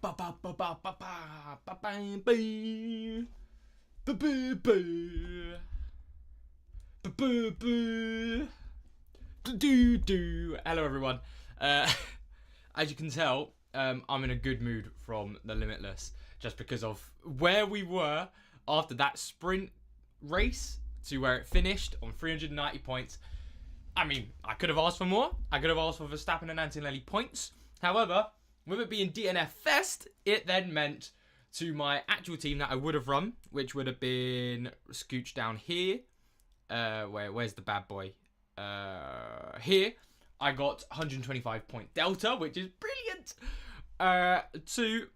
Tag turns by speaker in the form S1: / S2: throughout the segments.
S1: Ba ba ba ba ba ba ba ba ba. Boo boo boo. Boo boo boo. Do do. Hello everyone. As you can tell, I'm in a good mood from the Limitless, just because of where we were after that sprint race to where it finished on 390 points. I mean, I could have asked for more. I could have asked for Verstappen and Antonelli points. However, with it being DNF Fest, it then meant to my actual team that I would have run, which would have been scooched down here. Where's the bad boy? Here. I got 125 point delta, which is brilliant. To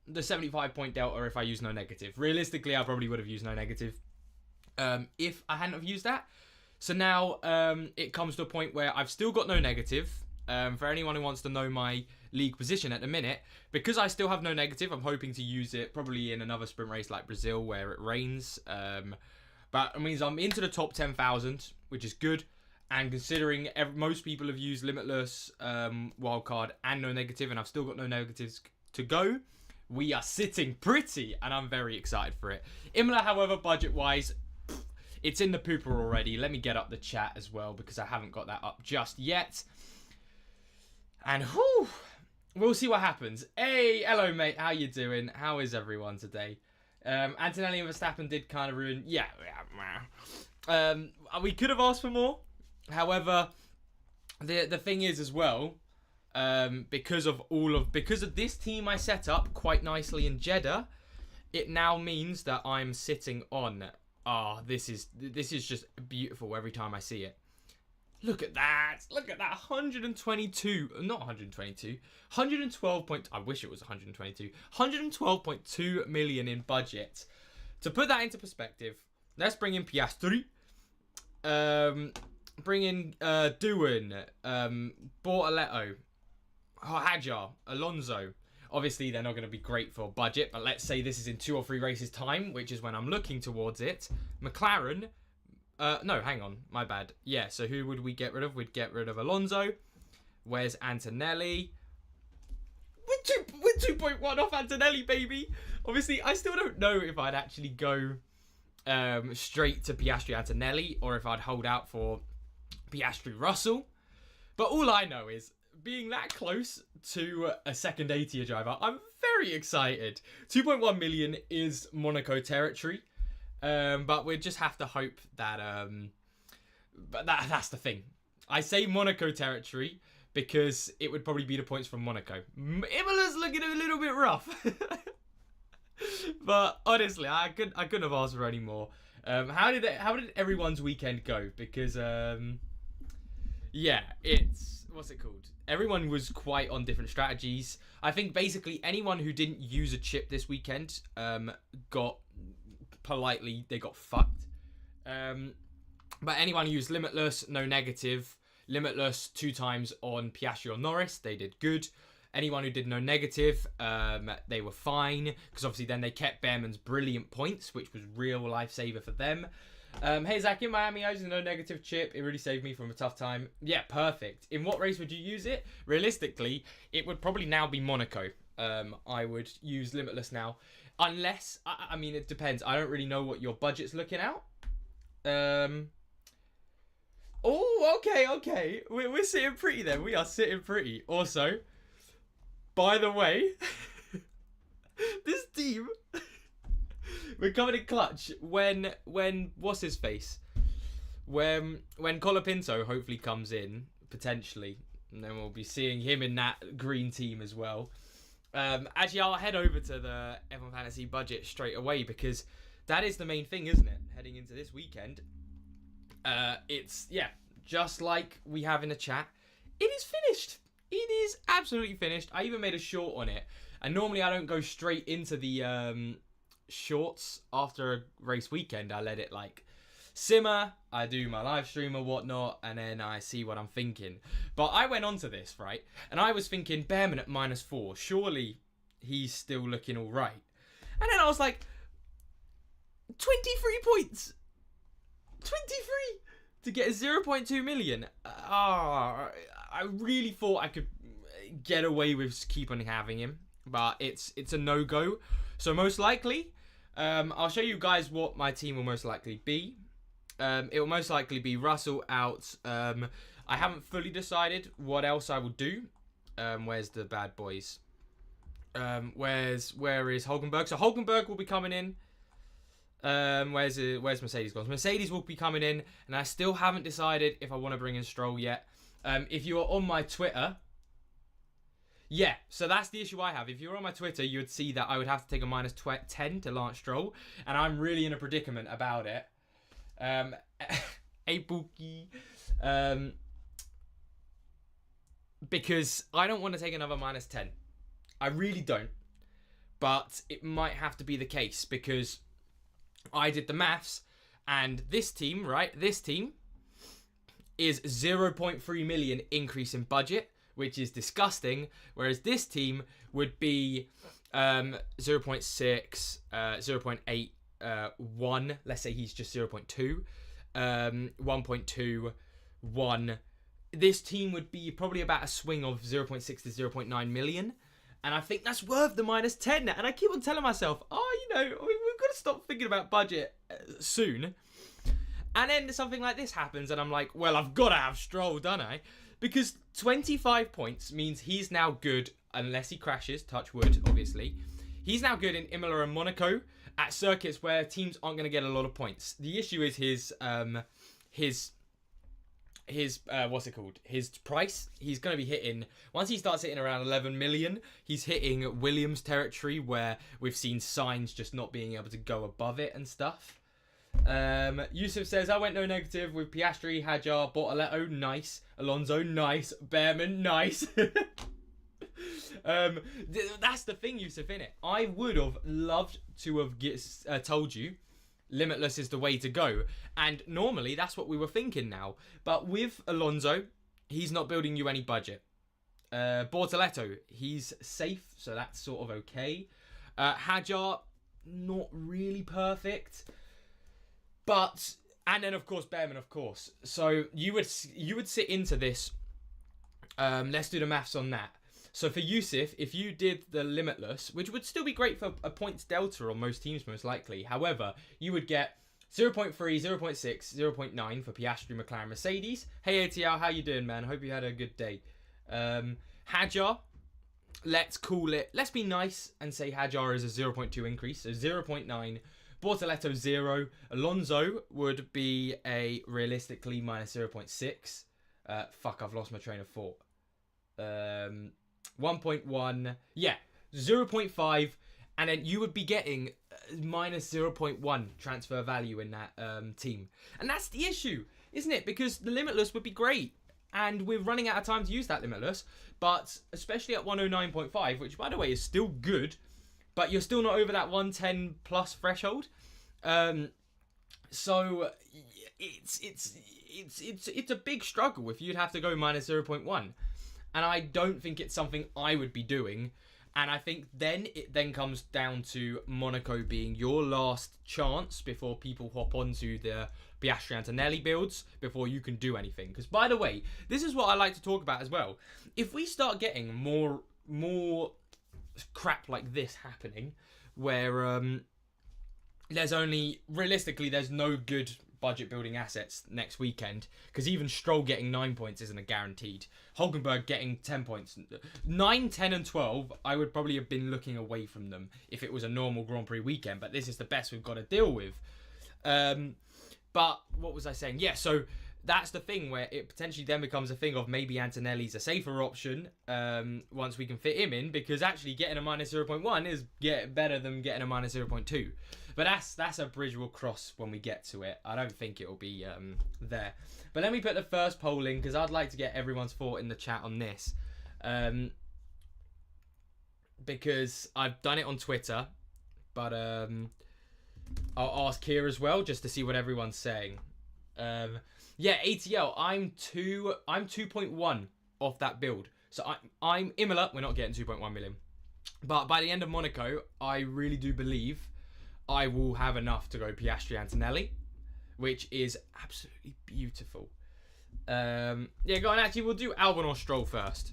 S1: the 75 point delta if I use no negative. Realistically, I probably would have used no negative if I hadn't have used that. So now it comes to a point where I've still got no negative. For anyone who wants to know my league position at the minute, because I still have no negative, I'm hoping to use it probably in another sprint race like Brazil where it rains. But it means I'm into the top 10,000, which is good. And considering most people have used Limitless, wildcard, and no negative, and I've still got no negatives to go, we are sitting pretty, and I'm very excited for it. Imola, however, budget-wise, it's in the pooper already. Let me get up the chat as well, because I haven't got that up just yet. And whew, we'll see what happens. Hey, hello, mate. How you doing? How is everyone today? Antonelli and Verstappen did kind of ruin... Yeah. We could have asked for more. However, the thing is as well, because of this team I set up quite nicely in Jeddah, it now means that I'm sitting on... this is just beautiful every time I see it. Look at that. Look at that. 122. Not 122. 112 point... I wish it was 122. 112.2 million in budget. To put that into perspective, let's bring in Piastri. Bring in Doohan. Bortoletto. Hadjar. Alonso. Obviously, they're not going to be great for budget, but let's say this is in 2 or 3 races' time, which is when I'm looking towards it. McLaren... no, hang on. My bad. Yeah, so who would we get rid of? We'd get rid of Alonso. Where's Antonelli? We're 2.1 off Antonelli, baby. Obviously, I still don't know if I'd actually go straight to Piastri Antonelli or if I'd hold out for Piastri Russell. But all I know is, being that close to a second A-tier driver, I'm very excited. 2.1 million is Monaco territory. But we just have to hope that... but that's the thing. I say Monaco territory because it would probably be the points from Monaco. Imola's looking a little bit rough. But honestly, I couldn't have asked for any more. How did everyone's weekend go? Because, yeah, it's... What's it called? Everyone was quite on different strategies. I think basically anyone who didn't use a chip this weekend got... Politely, they got fucked. But anyone who used Limitless, no negative. Limitless 2 times on Piastri or Norris, they did good. Anyone who did no negative, they were fine. Because obviously then they kept Behrman's brilliant points, which was real lifesaver for them. Hey Zach, in Miami, I used a no negative chip. It really saved me from a tough time. Yeah, perfect. In what race would you use it? Realistically, it would probably now be Monaco. I would use Limitless now. Unless, I mean, it depends. I don't really know what your budget's looking out. Oh, okay. We're sitting pretty then. We are sitting pretty. Also, by the way, this team, we're coming in clutch when what's his face? When Colapinto hopefully comes in, potentially. And then we'll be seeing him in that green team as well. Actually, I'll head over to the F1 Fantasy budget straight away because that is the main thing, isn't it? Heading into this weekend. It's, yeah, just like we have in the chat. It is finished. It is absolutely finished. I even made a short on it. And normally I don't go straight into the shorts after a race weekend. I let it, like, simmer. I do my live stream or whatnot. And then I see what I'm thinking. But I went on to this, right? And I was thinking, Behrman at -4. Surely he's still looking all right. And then I was like, 23 points. 23 to get 0.2 million. I really thought I could get away with keeping having him. but it's a no-go. So most likely, I'll show you guys what my team will most likely be. It will most likely be Russell out. I haven't fully decided what else I will do. Where's the bad boys? Where is Hulkenberg? So Hulkenberg will be coming in. Where's Mercedes gone? Mercedes will be coming in, and I still haven't decided if I want to bring in Stroll yet. If you are on my Twitter, yeah, so that's the issue I have. If you were on my Twitter, you would see that I would have to take a minus 10 to Lance Stroll, and I'm really in a predicament about it. Hey, Pookie. Because I don't want to take another minus 10. I really don't. But it might have to be the case because I did the maths, and this team, right? This team is 0.3 million increase in budget, which is disgusting. Whereas this team would be 0.6, 0.8, 1. Let's say he's just 0.2, 1.2, 1. This team would be probably about a swing of 0.6 to 0.9 million. And I think that's worth the minus 10. And I keep on telling myself, we've got to stop thinking about budget soon. And then something like this happens, and I'm like, well, I've got to have Stroll, don't I? Because 25 points means he's now good, unless he crashes, touch wood, obviously. He's now good in Imola and Monaco at circuits where teams aren't going to get a lot of points. The issue is his what's it called? His price. He's going to be hitting, once he starts hitting around 11 million, he's hitting Williams territory where we've seen signs just not being able to go above it and stuff. Yusuf says, I went no negative with Piastri, Hadjar, Bortoletto, nice. Alonso, nice. Behrman, nice. That's the thing, Yusuf, innit? I would have loved to have told you Limitless is the way to go. And normally, that's what we were thinking now. But with Alonso, he's not building you any budget. Bortoletto, he's safe, so that's sort of okay. Hadjar, not really perfect. But, and then of course, Behrman, of course. So you would sit into this. Let's do the maths on that. So for Yusuf, if you did the Limitless, which would still be great for a points delta on most teams most likely. However, you would get 0.3, 0.6, 0.9 for Piastri, McLaren, Mercedes. Hey ATL, how you doing, man? Hope you had a good day. Hadjar, let's call it, let's be nice and say Hadjar is a 0.2 increase. So 0.9. Bortoletto 0. Alonso would be a realistically minus 0.6. Fuck, I've lost my train of thought. 1.1. Yeah, 0.5. And then you would be getting minus 0.1 transfer value in that team. And that's the issue, isn't it? Because the Limitless would be great. And we're running out of time to use that Limitless. But especially at 109.5, which by the way is still good, but you're still not over that 110 plus threshold. So it's a big struggle if you'd have to go minus 0.1. And I don't think it's something I would be doing. And I think then it then comes down to Monaco being your last chance before people hop onto the Piastri Antonelli builds before you can do anything. Because by the way, this is what I like to talk about as well. If we start getting more crap like this happening, where there's no good budget building assets next weekend, because even Stroll getting 9 points isn't a guaranteed. Hulkenberg getting 10 points. 9, 10 and 12, I would probably have been looking away from them if it was a normal Grand Prix weekend, but this is the best we've got to deal with. But what was I saying? Yeah, so that's the thing where it potentially then becomes a thing of maybe Antonelli's a safer option once we can fit him in, because actually getting a minus 0.1 is better than getting a minus 0.2. But that's a bridge we'll cross when we get to it. I don't think it'll be there. But let me put the first poll in, because I'd like to get everyone's thought in the chat on this. Because I've done it on Twitter, but I'll ask here as well, just to see what everyone's saying. Yeah, ATL, I'm 2.1 off that build. So I'm Imola, we're not getting 2.1 million. But by the end of Monaco, I really do believe I will have enough to go Piastri Antonelli, which is absolutely beautiful. Yeah, go on, actually, we'll do Albon or Stroll first.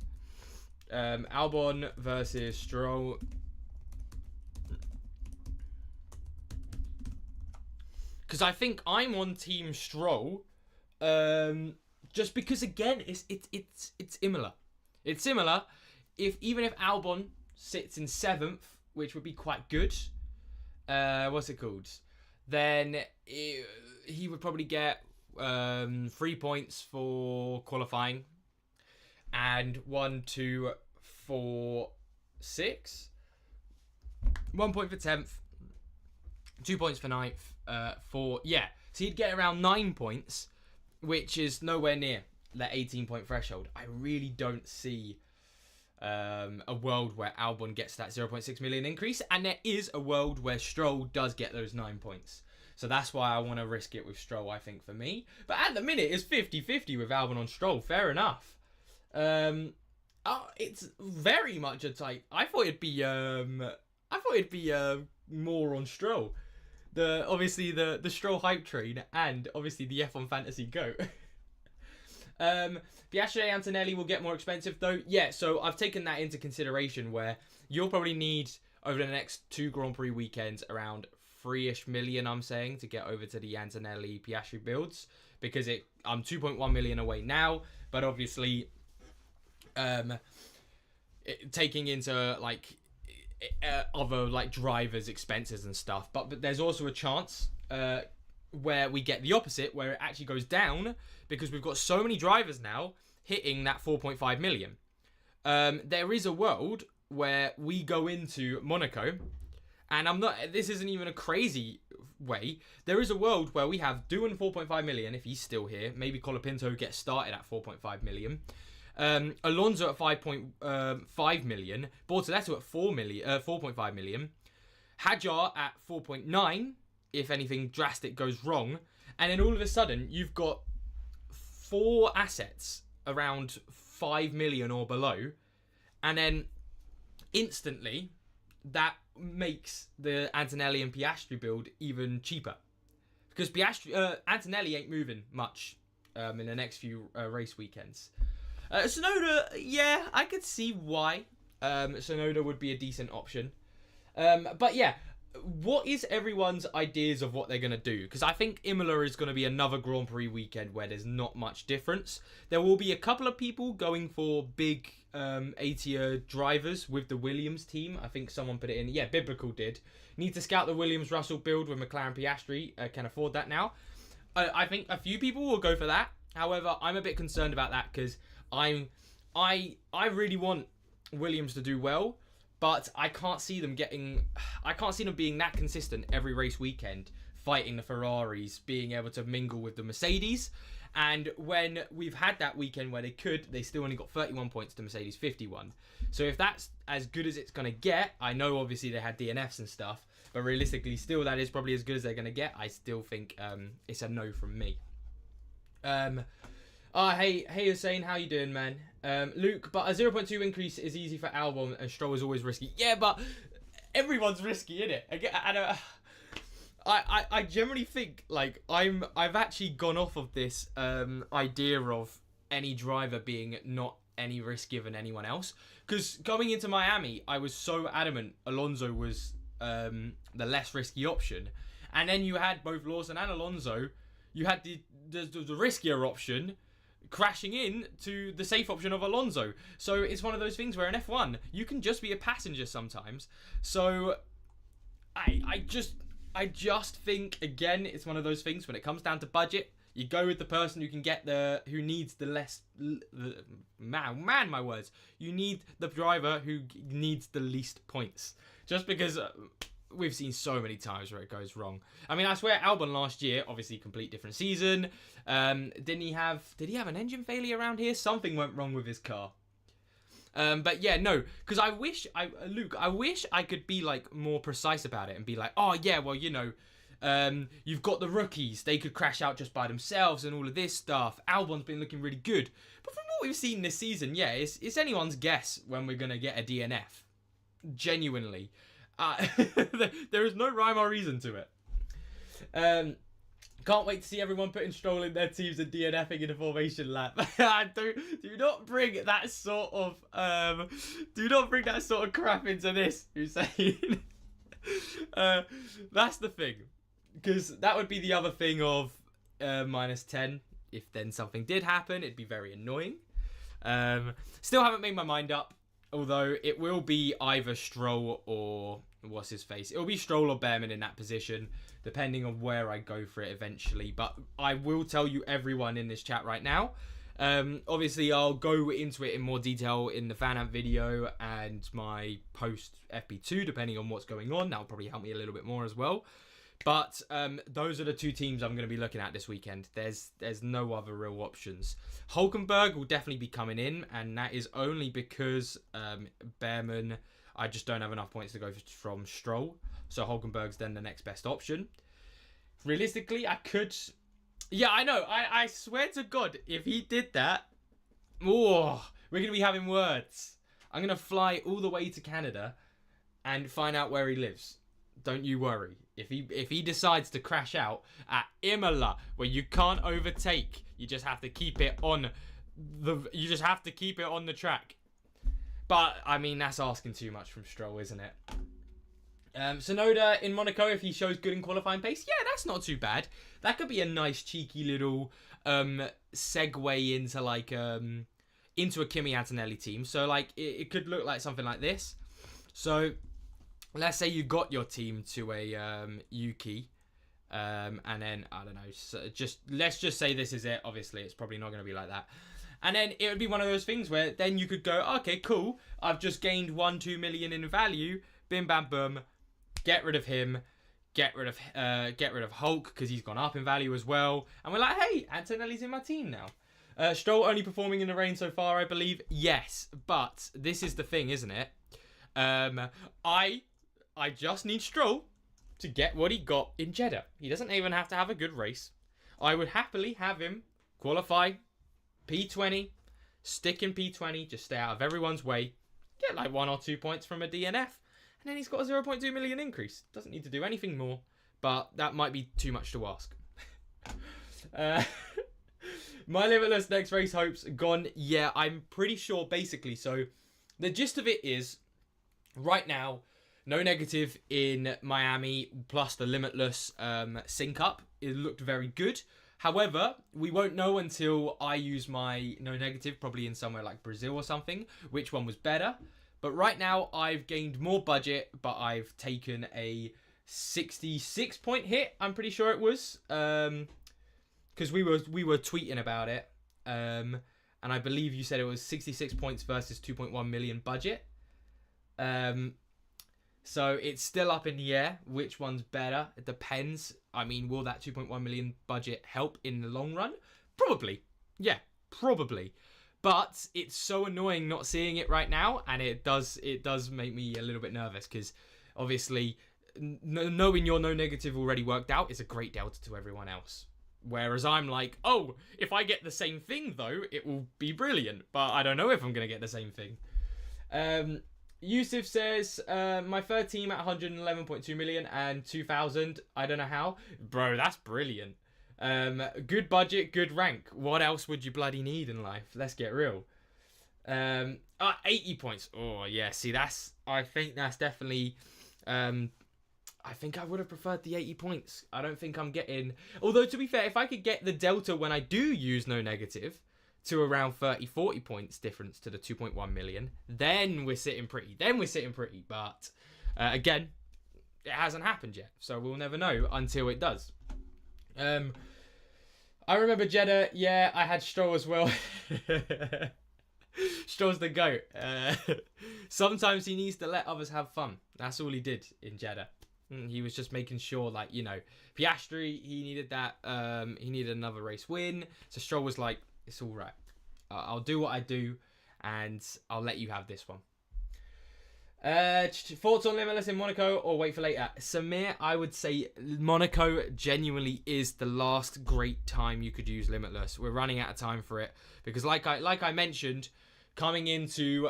S1: Albon versus Stroll. Because I think I'm on Team Stroll. Just because again, it's Imola. It's similar. Even if Albon sits in 7th, which would be quite good. What's it called? Then he would probably get 3 points for qualifying, and 1, 2, 4, 6. 1 point for 10th, 2 points for 9th, 4. Yeah, so he'd get around 9 points, which is nowhere near that 18-point threshold. I really don't see a world where Albon gets that 0.6 million increase, and there is a world where Stroll does get those 9 points. So that's why I want to risk it with Stroll, I think, for me. But at the minute, it's 50-50 with Albon on Stroll. Fair enough. It's very much a tight. I thought it'd be more on Stroll. Obviously the Stroll hype train, and obviously the F1 Fantasy GOAT. Piastri Antonelli will get more expensive though. Yeah, so I've taken that into consideration, where you'll probably need over the next 2 Grand Prix weekends around 3-ish million, I'm saying, to get over to the Antonelli Piastri builds, because I'm 2.1 million away now, but obviously taking into like other like drivers' expenses and stuff, but there's also a chance where we get the opposite, where it actually goes down, because we've got so many drivers now hitting that 4.5 million. There is a world where we go into Monaco, and this isn't even a crazy way. There is a world where we have Doohan 4.5 million, if he's still here. Maybe Colapinto gets started at 4.5 million. Alonso at 5.5 million. Bortoletto at 4.5 million. Hadjar at 4.9, if anything drastic goes wrong. And then all of a sudden, you've got 4 assets around 5 million or below. And then instantly, that makes the Antonelli and Piastri build even cheaper, because Antonelli ain't moving much in the next few race weekends. Sonoda, yeah, I could see why Sonoda would be a decent option. But yeah, what is everyone's ideas of what they're going to do? Because I think Imola is going to be another Grand Prix weekend where there's not much difference. There will be a couple of people going for big A-tier drivers with the Williams team. I think someone put it in. Yeah, Biblical did. Need to scout the Williams-Russell build with McLaren Piastri. Can afford that now. I think a few people will go for that. However, I'm a bit concerned about that, because I really want Williams to do well, but I can't see them being that consistent every race weekend, fighting the Ferraris, being able to mingle with the Mercedes. And when we've had that weekend where they still only got 31 points to Mercedes 51. So if that's as good as it's going to get, I know obviously they had DNFs and stuff, but realistically still that is probably as good as they're going to get. I still think it's a no from me. Hey Hussein, how you doing, man? Luke, but a 0.2 increase is easy for Albon, and Stroll is always risky. Yeah, but everyone's risky, innit? I generally think, like, I've actually gone off of this idea of any driver being not any riskier than anyone else. Because going into Miami, I was so adamant Alonso was the less risky option. And then you had both Lawson and Alonso. You had the riskier option crashing in to the safe option of Alonso. So it's one of those things where in F1, you can just be a passenger sometimes. So I just think, again, it's one of those things when it comes down to budget, you go with the person who needs the less, my words, you need the driver who needs the least points. Just because we've seen so many times where it goes wrong. I mean, I swear Albon last year, obviously complete different season. Did he have an engine failure around here? Something went wrong with his car. But yeah, no, because I wish I could be like more precise about it and be like, oh yeah, well, you know, you've got the rookies, they could crash out just by themselves and all of this stuff. Albon's been looking really good, but from what we've seen this season, yeah, it's anyone's guess when we're gonna get a DNF. Genuinely, there is no rhyme or reason to it. Can't wait to see everyone putting Stroll in their teams and DNFing in a formation lap. do not bring that sort of crap into this, Hussein. That's the thing, because that would be the other thing of -10. If then something did happen, it'd be very annoying. Still haven't made my mind up, although it will be either Stroll or what's his face. It'll be Stroll or Behrman in that position, depending on where I go for it eventually. But I will tell you, everyone in this chat right now. Obviously, I'll go into it in more detail in the fan amp video and my post FP2, depending on what's going on. That'll probably help me a little bit more as well. But those are the two teams I'm going to be looking at this weekend. There's no other real options. Hulkenberg will definitely be coming in, and that is only because Behrman, I just don't have enough points to go from Stroll. So Hulkenberg's then the next best option. Realistically, I could... Yeah, I know. I swear to God, if he did that... Oh, we're going to be having words. I'm going to fly all the way to Canada and find out where he lives. Don't you worry. If he decides to crash out at Imola, where you can't overtake, you just have to keep it on the track. But I mean, that's asking too much from Stroll, isn't it? Sonoda in Monaco, if he shows good in qualifying pace, yeah, that's not too bad. That could be a nice cheeky little segue into like into a Kimi Antonelli team. So like it could look like something like this. So let's say you got your team to a Yuki, and then I don't know. So let's just say this is it. Obviously, it's probably not going to be like that. And then it would be one of those things where then you could go, okay, cool. I've just gained 2 million in value. Bim bam boom. Get rid of him. Get rid of Hulk because he's gone up in value as well. And we're like, hey, Antonelli's in my team now. Stroll only performing in the rain so far, I believe. Yes, but this is the thing, isn't it? I just need Stroll to get what he got in Jeddah. He doesn't even have to have a good race. I would happily have him qualify P20, stick in P20, just stay out of everyone's way, get like 1 or 2 points from a DNF, and then he's got a 0.2 million increase. Doesn't need to do anything more, but that might be too much to ask. My Limitless next race hopes gone. Yeah, I'm pretty sure basically. So the gist of it is, right now, no negative in Miami, plus the Limitless sync up. It looked very good. However, we won't know until I use my no negative, probably in somewhere like Brazil or something, which one was better. But right now, I've gained more budget, but I've taken a 66 point hit, I'm pretty sure it was. Because we were tweeting about it. And I believe you said it was 66 points versus 2.1 million budget. So it's still up in the air. Which one's better? It depends. I mean, will that 2.1 million budget help in the long run? Probably. Yeah, probably. But it's so annoying not seeing it right now, and it does make me a little bit nervous because obviously knowing your no negative already worked out is a great delta to everyone else. Whereas I'm like, oh, if I get the same thing though, it will be brilliant. But I don't know if I'm gonna get the same thing. Yusuf says, my third team at 111.2 million and 2,000. I don't know how. Bro, that's brilliant. Good budget, good rank. What else would you bloody need in life? Let's get real. 80 points. Oh, yeah. See, I think that's definitely... I think I would have preferred the 80 points. I don't think I'm getting... Although, to be fair, if I could get the delta when I do use no negative to around 30-40 points difference to the 2.1 million, then we're sitting pretty. But again, it hasn't happened yet, so we'll never know until it does. I remember Jeddah. Yeah, I had Stroll as well. Stroll's the GOAT. Sometimes he needs to let others have fun. That's all he did in Jeddah. He was just making sure, like, you know, Piastri, he needed that. He needed another race win. So Stroll was like, it's all right. I'll do what I do, and I'll let you have this one. Thoughts on Limitless in Monaco or wait for later? Samir, I would say Monaco genuinely is the last great time you could use Limitless. We're running out of time for it because, like I mentioned, coming into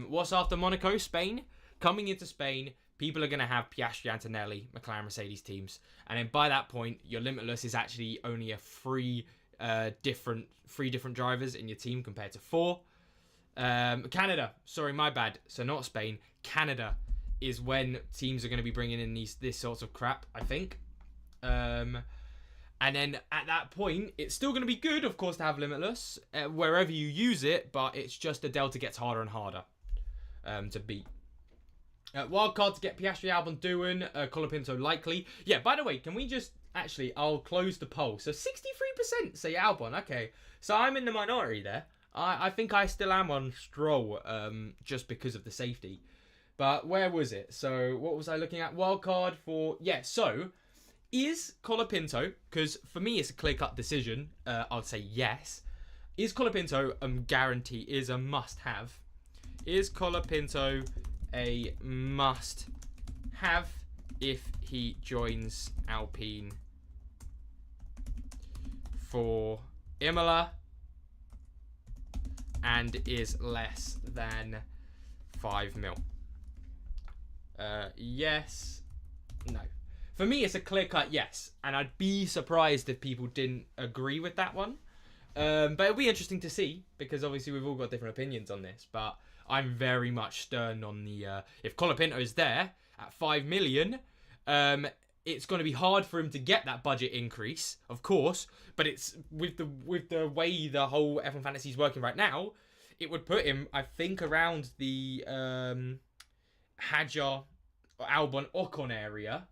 S1: what's after Monaco, Spain. Coming into Spain, people are going to have Piastri, Antonelli, McLaren, Mercedes teams. And then by that point, your Limitless is actually only a three different drivers in your team compared to 4. Canada, sorry, my bad. So not Spain. Canada is when teams are going to be bringing in this sorts of crap, I think. And then at that point, it's still going to be good, of course, to have Limitless wherever you use it, but it's just the delta gets harder and harder to beat. Wildcard to get Piastri, Albon, Doohan, Colapinto likely. Yeah, by the way, can we just... Actually, I'll close the poll. So 63% say Albon. Okay, so I'm in the minority there. I think I still am on Stroll just because of the safety. But where was it? So what was I looking at? Wildcard for... Yeah, so... Is Colapinto, because for me it's a clear-cut decision, I'd say yes. Is Colapinto guarantee, is a must-have? Is Colapinto a must-have if he joins Alpine for Imola and is less than 5 mil? Yes. No. For me, it's a clear-cut yes, and I'd be surprised if people didn't agree with that one. But it'll be interesting to see, because obviously we've all got different opinions on this, but I'm very much stern on the... if Colapinto is there at 5 million, it's going to be hard for him to get that budget increase, of course, but it's with the way the whole F1 Fantasy is working right now, it would put him, I think, around the Hadjar, Albon, Ocon area.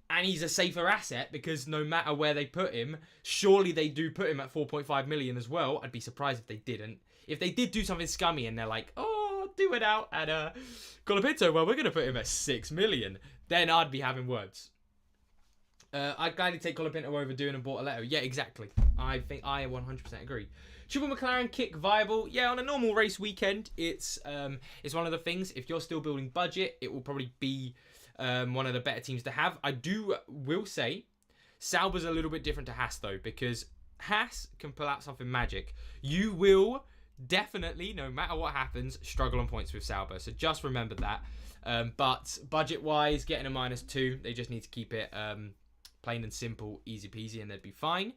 S1: And he's a safer asset because no matter where they put him, surely they do put him at 4.5 million as well. I'd be surprised if they didn't. If they did do something scummy and they're like, oh, do it out at Colapinto, well, we're going to put him at 6 million, then I'd be having words. I'd gladly take Colapinto over Doohan and Bortoletto. Yeah, exactly. I think I 100% agree. Triple McLaren kick viable. Yeah, on a normal race weekend, it's one of the things. If you're still building budget, it will probably be... one of the better teams to have. Will say Sauber's a little bit different to Haas though, because Haas can pull out something magic. You will definitely, no matter what happens, struggle on points with Sauber. So just remember that. But budget wise, getting a -2, they just need to keep it plain and simple, easy peasy, and they'd be fine.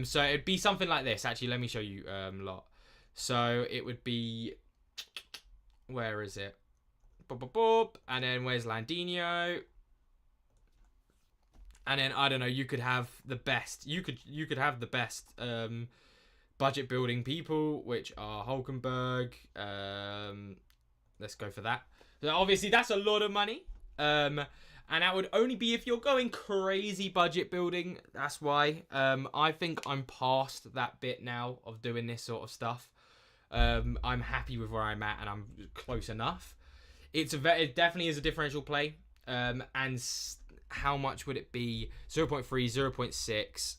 S1: So it'd be something like this. Actually, let me show you lot. So it would be, where is it? And then where's Landino? And then I don't know. You could have the best. You could have the best budget building people, which are Hulkenberg. Let's go for that. So obviously, that's a lot of money. And that would only be if you're going crazy budget building. That's why. I think I'm past that bit now of doing this sort of stuff. I'm happy with where I'm at, and I'm close enough. It definitely is a differential play. And how much would it be? 0.3, 0.6.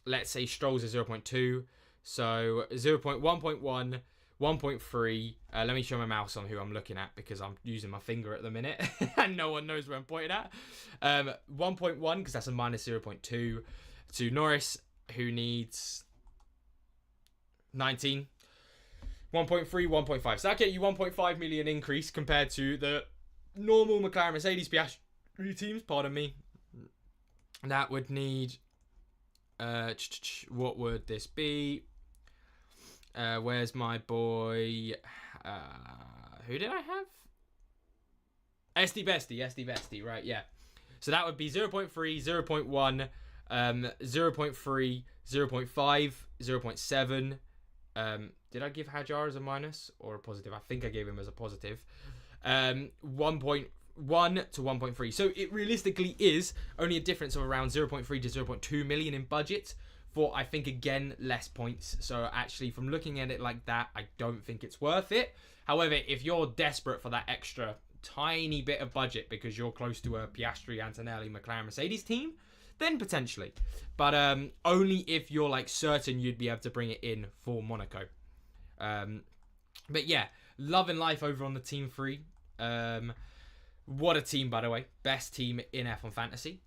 S1: Let's say Stroll's a 0.2. So 1.1, 1.3. Let me show my mouse on who I'm looking at because I'm using my finger at the minute. And no one knows where I'm pointing at. 1.1 because that's a -0.2. To Norris, who needs 19. 1.3, 1.5. So that get you 1.5 million increase compared to the normal McLaren, Mercedes, Piastri teams. Pardon me. That would need... what would this be? Where's my boy? Who did I have? SD Bestie, right, yeah. So that would be 0.3, 0.1, 0.3, 0.5, 0.7. Did I give Hadjar as a minus or a positive? I think I gave him as a positive. 1.1 to 1.3. So it realistically is only a difference of around 0.3 to 0.2 million in budget for, I think, again, less points. So actually, from looking at it like that, I don't think it's worth it. However, if you're desperate for that extra tiny bit of budget because you're close to a Piastri, Antonelli, McLaren, Mercedes team, then potentially. But only if you're like certain you'd be able to bring it in for Monaco. But yeah, loving life over on the Team 3. What a team, by the way. Best team in F1 Fantasy.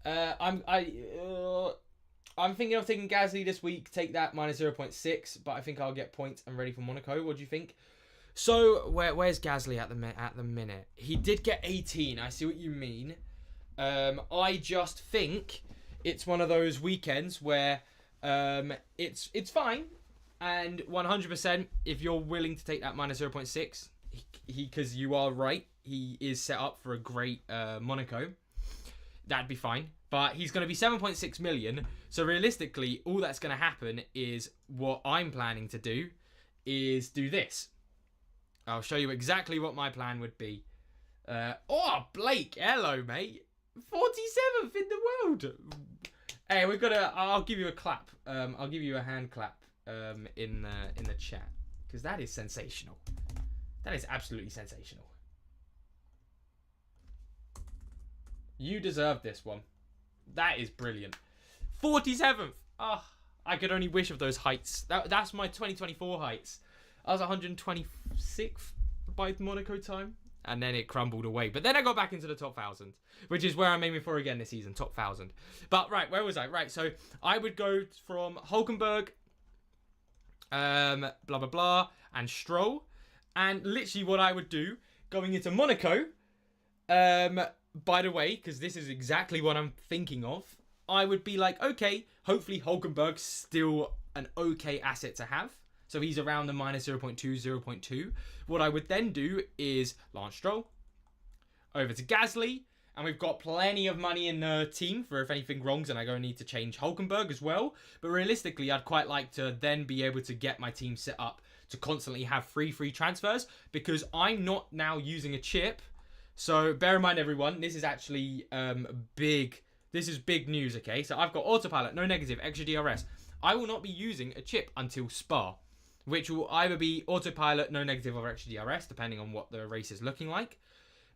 S1: I'm thinking of taking Gasly this week. Take that -0.6, but I think I'll get points and ready for Monaco. What do you think? So where's Gasly at the minute? He did get 18. I see what you mean. I just think it's one of those weekends where it's fine, and 100% if you're willing to take that minus 0.6, because you are right, he is set up for a great Monaco. That'd be fine. But he's going to be 7.6 million. So realistically, all that's going to happen is what I'm planning to do is do this. I'll show you exactly what my plan would be. Oh, Blake, hello, mate. 47th in the world. Hey, we've got to. I'll give you a clap. I'll give you a hand clap in the chat, because that is sensational. That is absolutely sensational. You deserve this one. That is brilliant. 47th. Oh, I could only wish of those heights. That's my 2024 heights. I was 126th by Monaco time, and then it crumbled away. But then I got back into the top 1,000, which is where I'm aiming for again this season, top 1,000. But right, where was I? Right, so I would go from Hulkenberg, blah, blah, blah, and Stroll. And literally what I would do going into Monaco, by the way, because this is exactly what I'm thinking of, I would be like, okay, hopefully Hulkenberg's still an okay asset to have. So he's around the minus 0.2, 0.2. What I would then do is Lance Stroll over to Gasly. And we've got plenty of money in the team for if anything wrongs and I go and need to change Hulkenberg as well. But realistically, I'd quite like to then be able to get my team set up to constantly have free transfers, because I'm not now using a chip. So bear in mind, everyone, this is actually big. This is big news, okay? So I've got autopilot, no negative, extra DRS. I will not be using a chip until Spa, which will either be autopilot, no negative, or extra DRS, depending on what the race is looking like.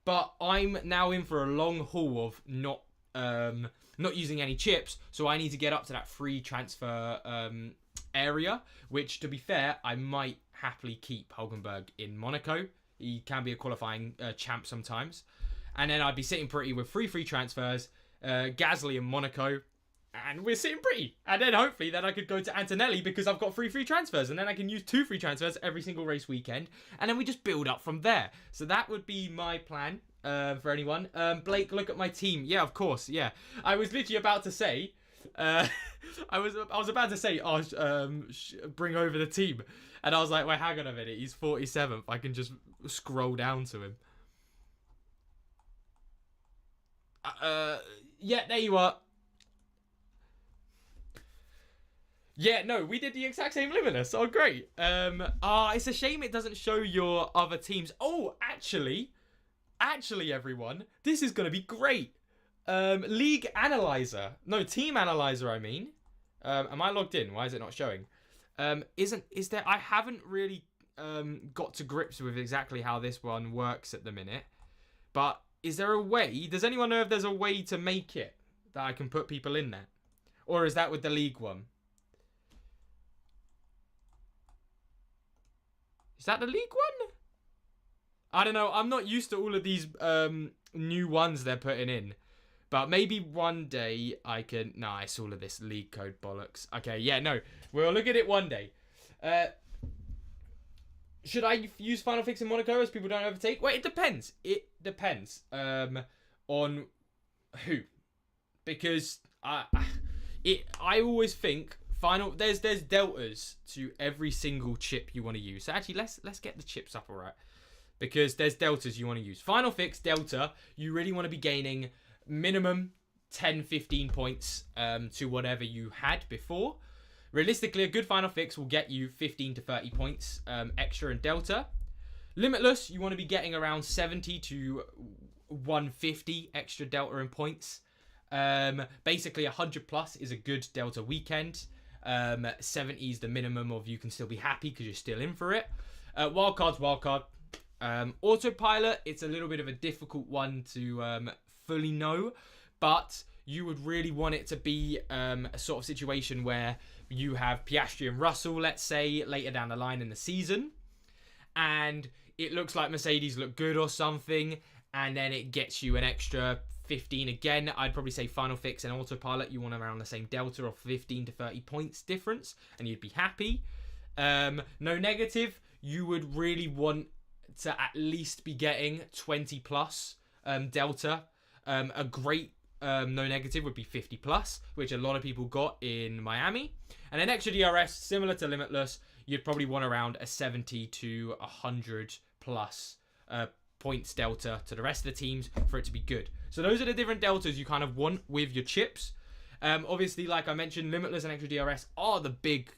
S1: But I'm now in for a long haul of not using any chips, so I need to get up to that free transfer area, which, to be fair, I might happily keep Hulkenberg in Monaco. He can be a qualifying champ sometimes. And then I'd be sitting pretty with free transfers, Gasly in Monaco, and we're sitting pretty. And then hopefully then I could go to Antonelli because I've got free transfers, and then I can use 2 free transfers every single race weekend, and then we just build up from there. So that would be my plan for anyone. Blake, look at my team. Yeah, of course. Yeah, I was literally about to say, I was about to say, bring over the team, and I was like, wait, hang on a minute, he's 47th. I can just scroll down to him. Yeah, there you are. Yeah, no, we did the exact same Limitless. Oh, great. It's a shame it doesn't show your other teams. Oh, actually, everyone, this is going to be great. League Analyzer. No, Team Analyzer, I mean. Am I logged in? Why is it not showing? Is there... I haven't really got to grips with exactly how this one works at the minute. But is there a way... Does anyone know if there's a way to make it that I can put people in there? Or is that with the League one? Is that the League one? I don't know. I'm not used to all of these new ones they're putting in. But maybe one day I can... Nah, it's all of this league code bollocks. Okay, yeah, no. We'll look at it one day. Should I use Final Fix in Monaco as people don't overtake? Well, it depends. It depends on who. Because I always think... There's deltas to every single chip you want to use. So actually, let's get the chips up, all right? Because there's deltas you want to use. Final Fix delta, you really want to be gaining minimum 10-15 points to whatever you had before. Realistically, a good Final Fix will get you 15 to 30 points extra in delta. Limitless, you want to be getting around 70 to 150 extra delta in points. Basically, 100 plus is a good delta weekend. 70 is the minimum of you can still be happy because you're still in for it. Wildcard. Autopilot, it's a little bit of a difficult one to fully know, but you would really want it to be a sort of situation where you have Piastri and Russell, let's say, later down the line in the season, and it looks like Mercedes look good or something, and then it gets you an extra 15 again. I'd probably say Final Fix and Autopilot, you want around the same delta of 15 to 30 points difference, and you'd be happy. No negative, you would really want to at least be getting 20 plus delta. A great no negative would be 50 plus, which a lot of people got in Miami. And then extra DRS, similar to Limitless, you'd probably want around a 70 to 100 plus points delta to the rest of the teams for it to be good. So those are the different deltas you kind of want with your chips. Obviously, like I mentioned, Limitless and extra DRS are the big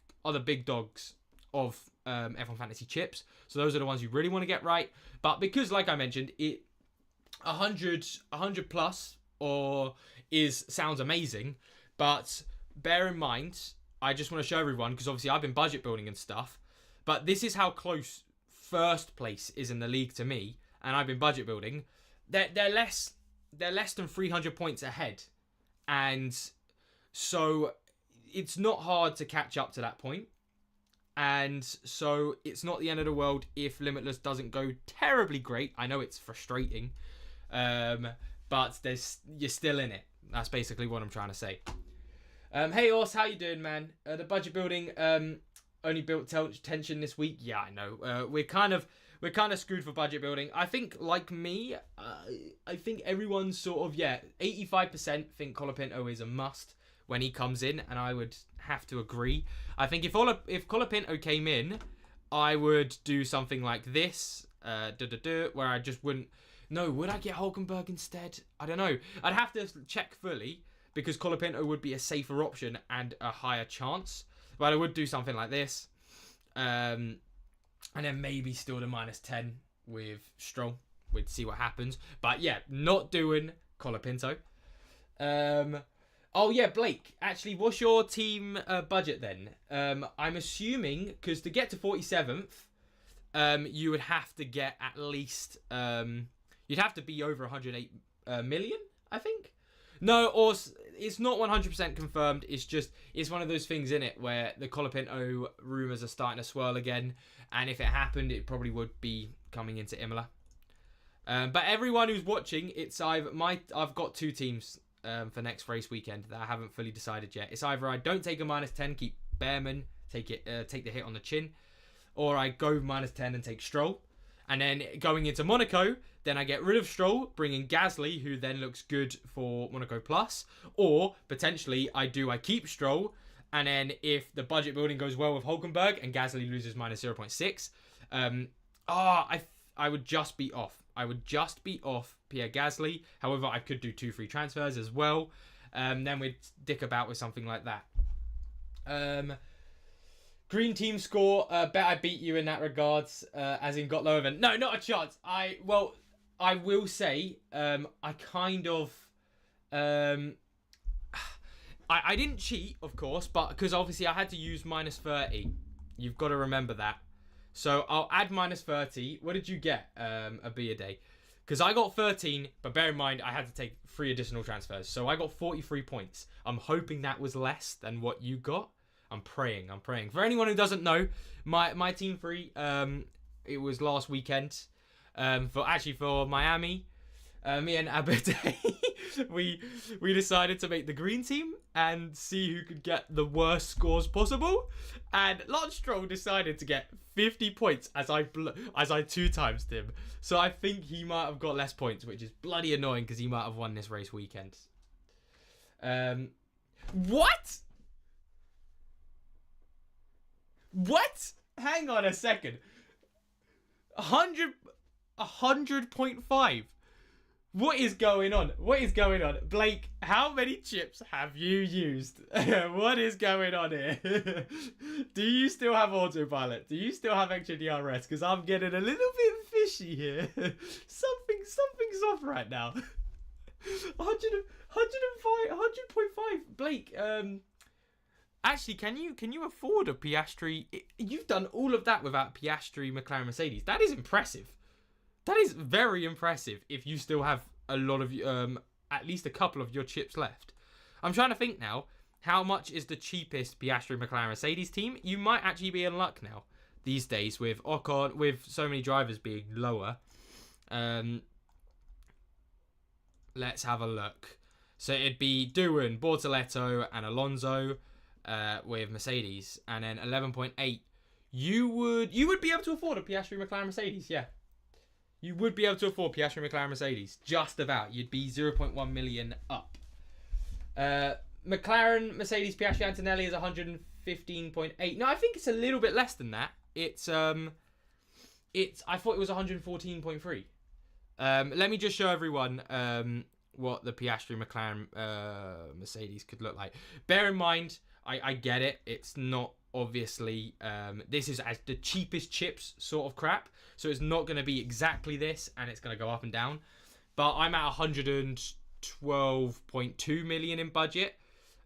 S1: dogs of F1 Fantasy chips. So those are the ones you really want to get right. But because, like I mentioned, 100 plus sounds amazing, but bear in mind, I just want to show everyone, because obviously I've been budget building and stuff, but this is how close first place is in the league to me, and I've been budget building. They're less than 300 points ahead, and so it's not hard to catch up to that point. And so it's not the end of the world if Limitless doesn't go terribly great. I know it's frustrating, but you're still in it. That's basically what I'm trying to say. Hey Ors, how you doing, man? The budget building only built tension this week. Yeah, I know. We're kind of screwed for budget building. I think, like me, I think everyone's sort of 85% think Colapinto is a must when he comes in, and I would have to agree. I think if Colapinto came in, I would do something like this, where I just wouldn't. No, would I get Hulkenberg instead? I don't know. I'd have to check fully, because Colapinto would be a safer option and a higher chance. But I would do something like this. And then maybe still the -10 with Stroll. We'd see what happens. But yeah, not doing Colapinto. Oh yeah, Blake, actually, what's your team budget then? I'm assuming, because to get to 47th, you would have to get at least... you'd have to be over 108 million, I think. No, or it's not 100% confirmed. It's one of those things in it where the Colapinto rumours are starting to swirl again. And if it happened, it probably would be coming into Imola. But everyone who's watching, I've got two teams for next race weekend that I haven't fully decided yet. It's either I don't take a -10, keep Behrman, take the hit on the chin, or I go -10 and take Stroll. And then going into Monaco, then I get rid of Stroll, bring in Gasly, who then looks good for Monaco Plus. Or potentially I keep Stroll, and then if the budget building goes well with Hulkenberg and Gasly loses -0.6, I would just be off. I would just be off Pierre Gasly. However, I could do 2 free transfers as well. Then we'd dick about with something like that. Green team score. Bet I beat you in that regards. As in got lower than... No, not a chance. I will say, I kind of... I didn't cheat, of course, but because obviously I had to use -30. You've got to remember that. So I'll add -30. What did you get, a B a day? Because I got 13, but bear in mind I had to take 3 additional transfers. So I got 43 points. I'm hoping that was less than what you got. I'm praying. For anyone who doesn't know, my team 3, it was last weekend. For Miami, me and Abate, we decided to make the green team and see who could get the worst scores possible. And Lance Stroll decided to get 50 points as I 2 times him. So I think he might have got less points, which is bloody annoying because he might have won this race weekend. What? What? Hang on a second. 100.5. What is going on? Blake, how many chips have you used? What is going on here? Do you still have autopilot? Do you still have extra DRS? Because I'm getting a little bit fishy here. Something's off right now. 100.5. Blake, actually, can you afford a Piastri? You've done all of that without Piastri, McLaren, Mercedes. That is impressive. That is very impressive if you still have a lot of, at least a couple of your chips left. I'm trying to think now, how much is the cheapest Piastri, McLaren, Mercedes team? You might actually be in luck now these days with Ocon, with so many drivers being lower. Let's have a look. So it'd be Doohan, Bortoletto, and Alonso with Mercedes. And then 11.8. you would be able to afford a Piastri McLaren Mercedes, yeah. You would be able to afford Piastri McLaren Mercedes, just about. You'd be 0.1 million up. McLaren Mercedes Piastri Antonelli is 115.8. No, I think it's a little bit less than that. It's I thought it was 114.3. Let me just show everyone what the Piastri McLaren Mercedes could look like. Bear in mind, I get it. It's not obviously this is as the cheapest chips sort of crap, so it's not going to be exactly this, and it's going to go up and down. But I'm at 112.2 million in budget,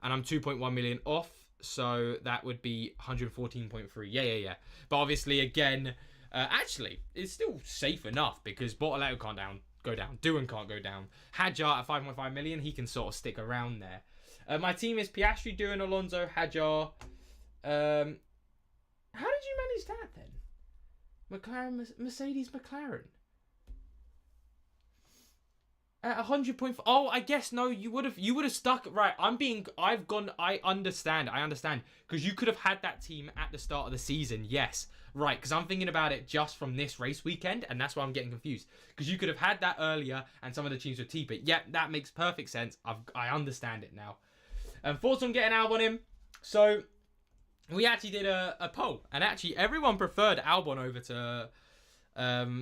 S1: and I'm 2.1 million off, so that would be 114.3. Yeah. But obviously, again, actually, it's still safe enough because Bortoletto can't go down. Doohan can't go down. Hadjar at 5.5 million, he can sort of stick around there. My team is Piastri, Doohan, Alonso, Hadjar. How did you manage that then? Mercedes McLaren. At 100.4. Oh, I guess no. You would have stuck. Right. I understand. Because you could have had that team at the start of the season. Yes. Right. Because I'm thinking about it just from this race weekend, and that's why I'm getting confused. Because you could have had that earlier, and some of the teams were cheaper. Yep, that makes perfect sense. I understand it now. Thoughts on getting Albon in? So we actually did a poll, and actually everyone preferred Albon over to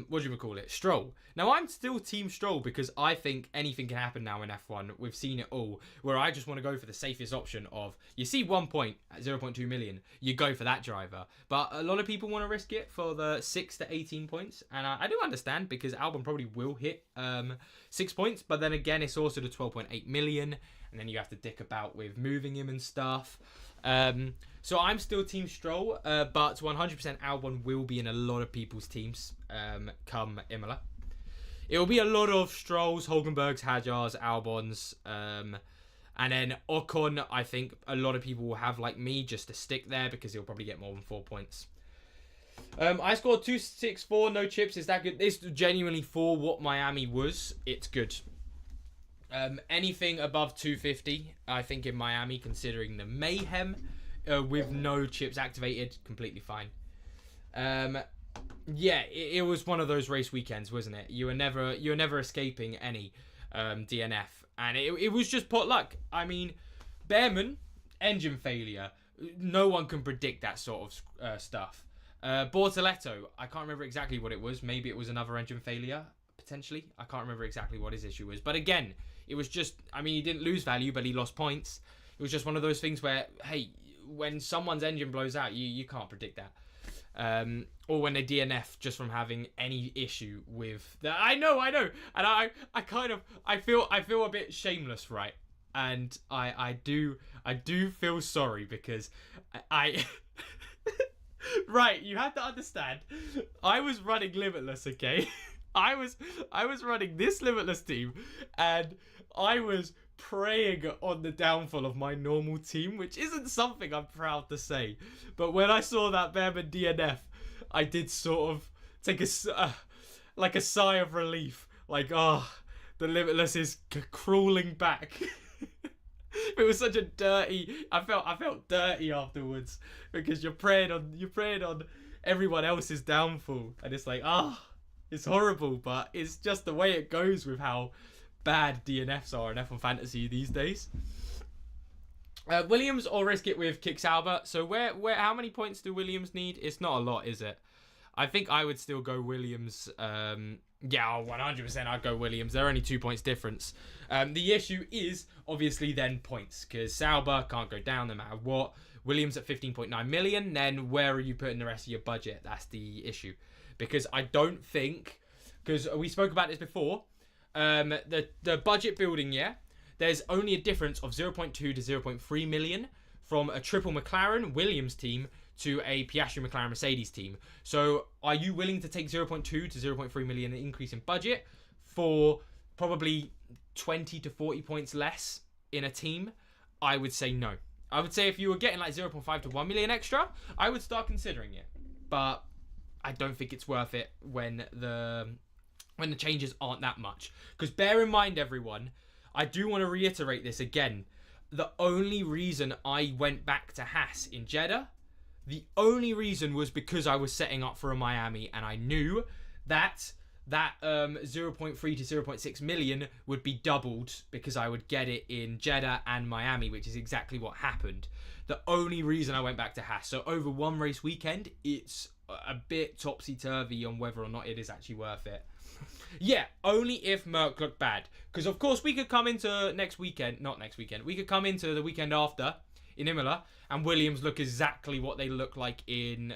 S1: what do you call it? Stroll. Now I'm still Team Stroll because I think anything can happen now in F1. We've seen it all. Where I just want to go for the safest option of you see 1 point at 0.2 million, you go for that driver. But a lot of people want to risk it for the 6 to 18 points, and I do understand because Albon probably will hit 6 points. But then again, it's also the 12.8 million, and then you have to dick about with moving him and stuff. So I'm still Team Stroll, but 100% Albon will be in a lot of people's teams come Imola. It will be a lot of Strolls, Hulkenbergs, Hadjars, Albons, and then Ocon. I think a lot of people will have like me just to stick there because he'll probably get more than 4 points. I scored 264, no chips. Is that good? This genuinely for what Miami was. It's good. Anything above 250, I think in Miami, considering the mayhem with no chips activated, completely fine. Yeah, it was one of those race weekends, wasn't it? You were never escaping any DNF, and it was just pot luck. I mean, Behrman, engine failure. No one can predict that sort of stuff. Bortoletto, I can't remember exactly what it was. Maybe it was another engine failure, potentially. I can't remember exactly what his issue was. But again, it was just, I mean, he didn't lose value, but he lost points. It was just one of those things where, hey, when someone's engine blows out, you can't predict that. Or when they DNF just from having any issue with that. I know. And I feel a bit shameless, right? And I do feel sorry because I right, you have to understand. I was running Limitless, okay? I was running this Limitless team, and I was preying on the downfall of my normal team, which isn't something I'm proud to say. But when I saw that Behrman DNF, I did sort of take a sigh of relief. Like, the Limitless is crawling back. It was such a dirty. I felt dirty afterwards because you're preying on everyone else's downfall, and it's like, it's horrible, but it's just the way it goes with how bad DNFs are in F1 Fantasy these days. Williams or risk it with Kick Sauber. So how many points do Williams need? It's not a lot, is it? I think I would still go Williams. 100% I'd go Williams. They're only 2 points difference. The issue is obviously then points, because Sauber can't go down no matter what. Williams at 15.9 million. Then where are you putting the rest of your budget? That's the issue. Because I don't think, because we spoke about this before, the budget building, there's only a difference of 0.2 to 0.3 million from a triple McLaren Williams team to a Piastri McLaren Mercedes team. So are you willing to take 0.2 to 0.3 million increase in budget for probably 20 to 40 points less in a team? I would say no. I would say if you were getting like 0.5 to 1 million extra, I would start considering it. But I don't think it's worth it when the changes aren't that much. Because bear in mind, everyone, I do want to reiterate this again. The only reason I went back to Haas in Jeddah, The only reason was because I was setting up for a Miami, and I knew that 0.3 to 0.6 million would be doubled because I would get it in Jeddah and Miami, which is exactly what happened. The only reason I went back to Haas. So over one race weekend, it's a bit topsy-turvy on whether or not it is actually worth it. Yeah, only if Merc looked bad. Because of course we could come into we could come into the weekend after in Imola and Williams look exactly what they look like in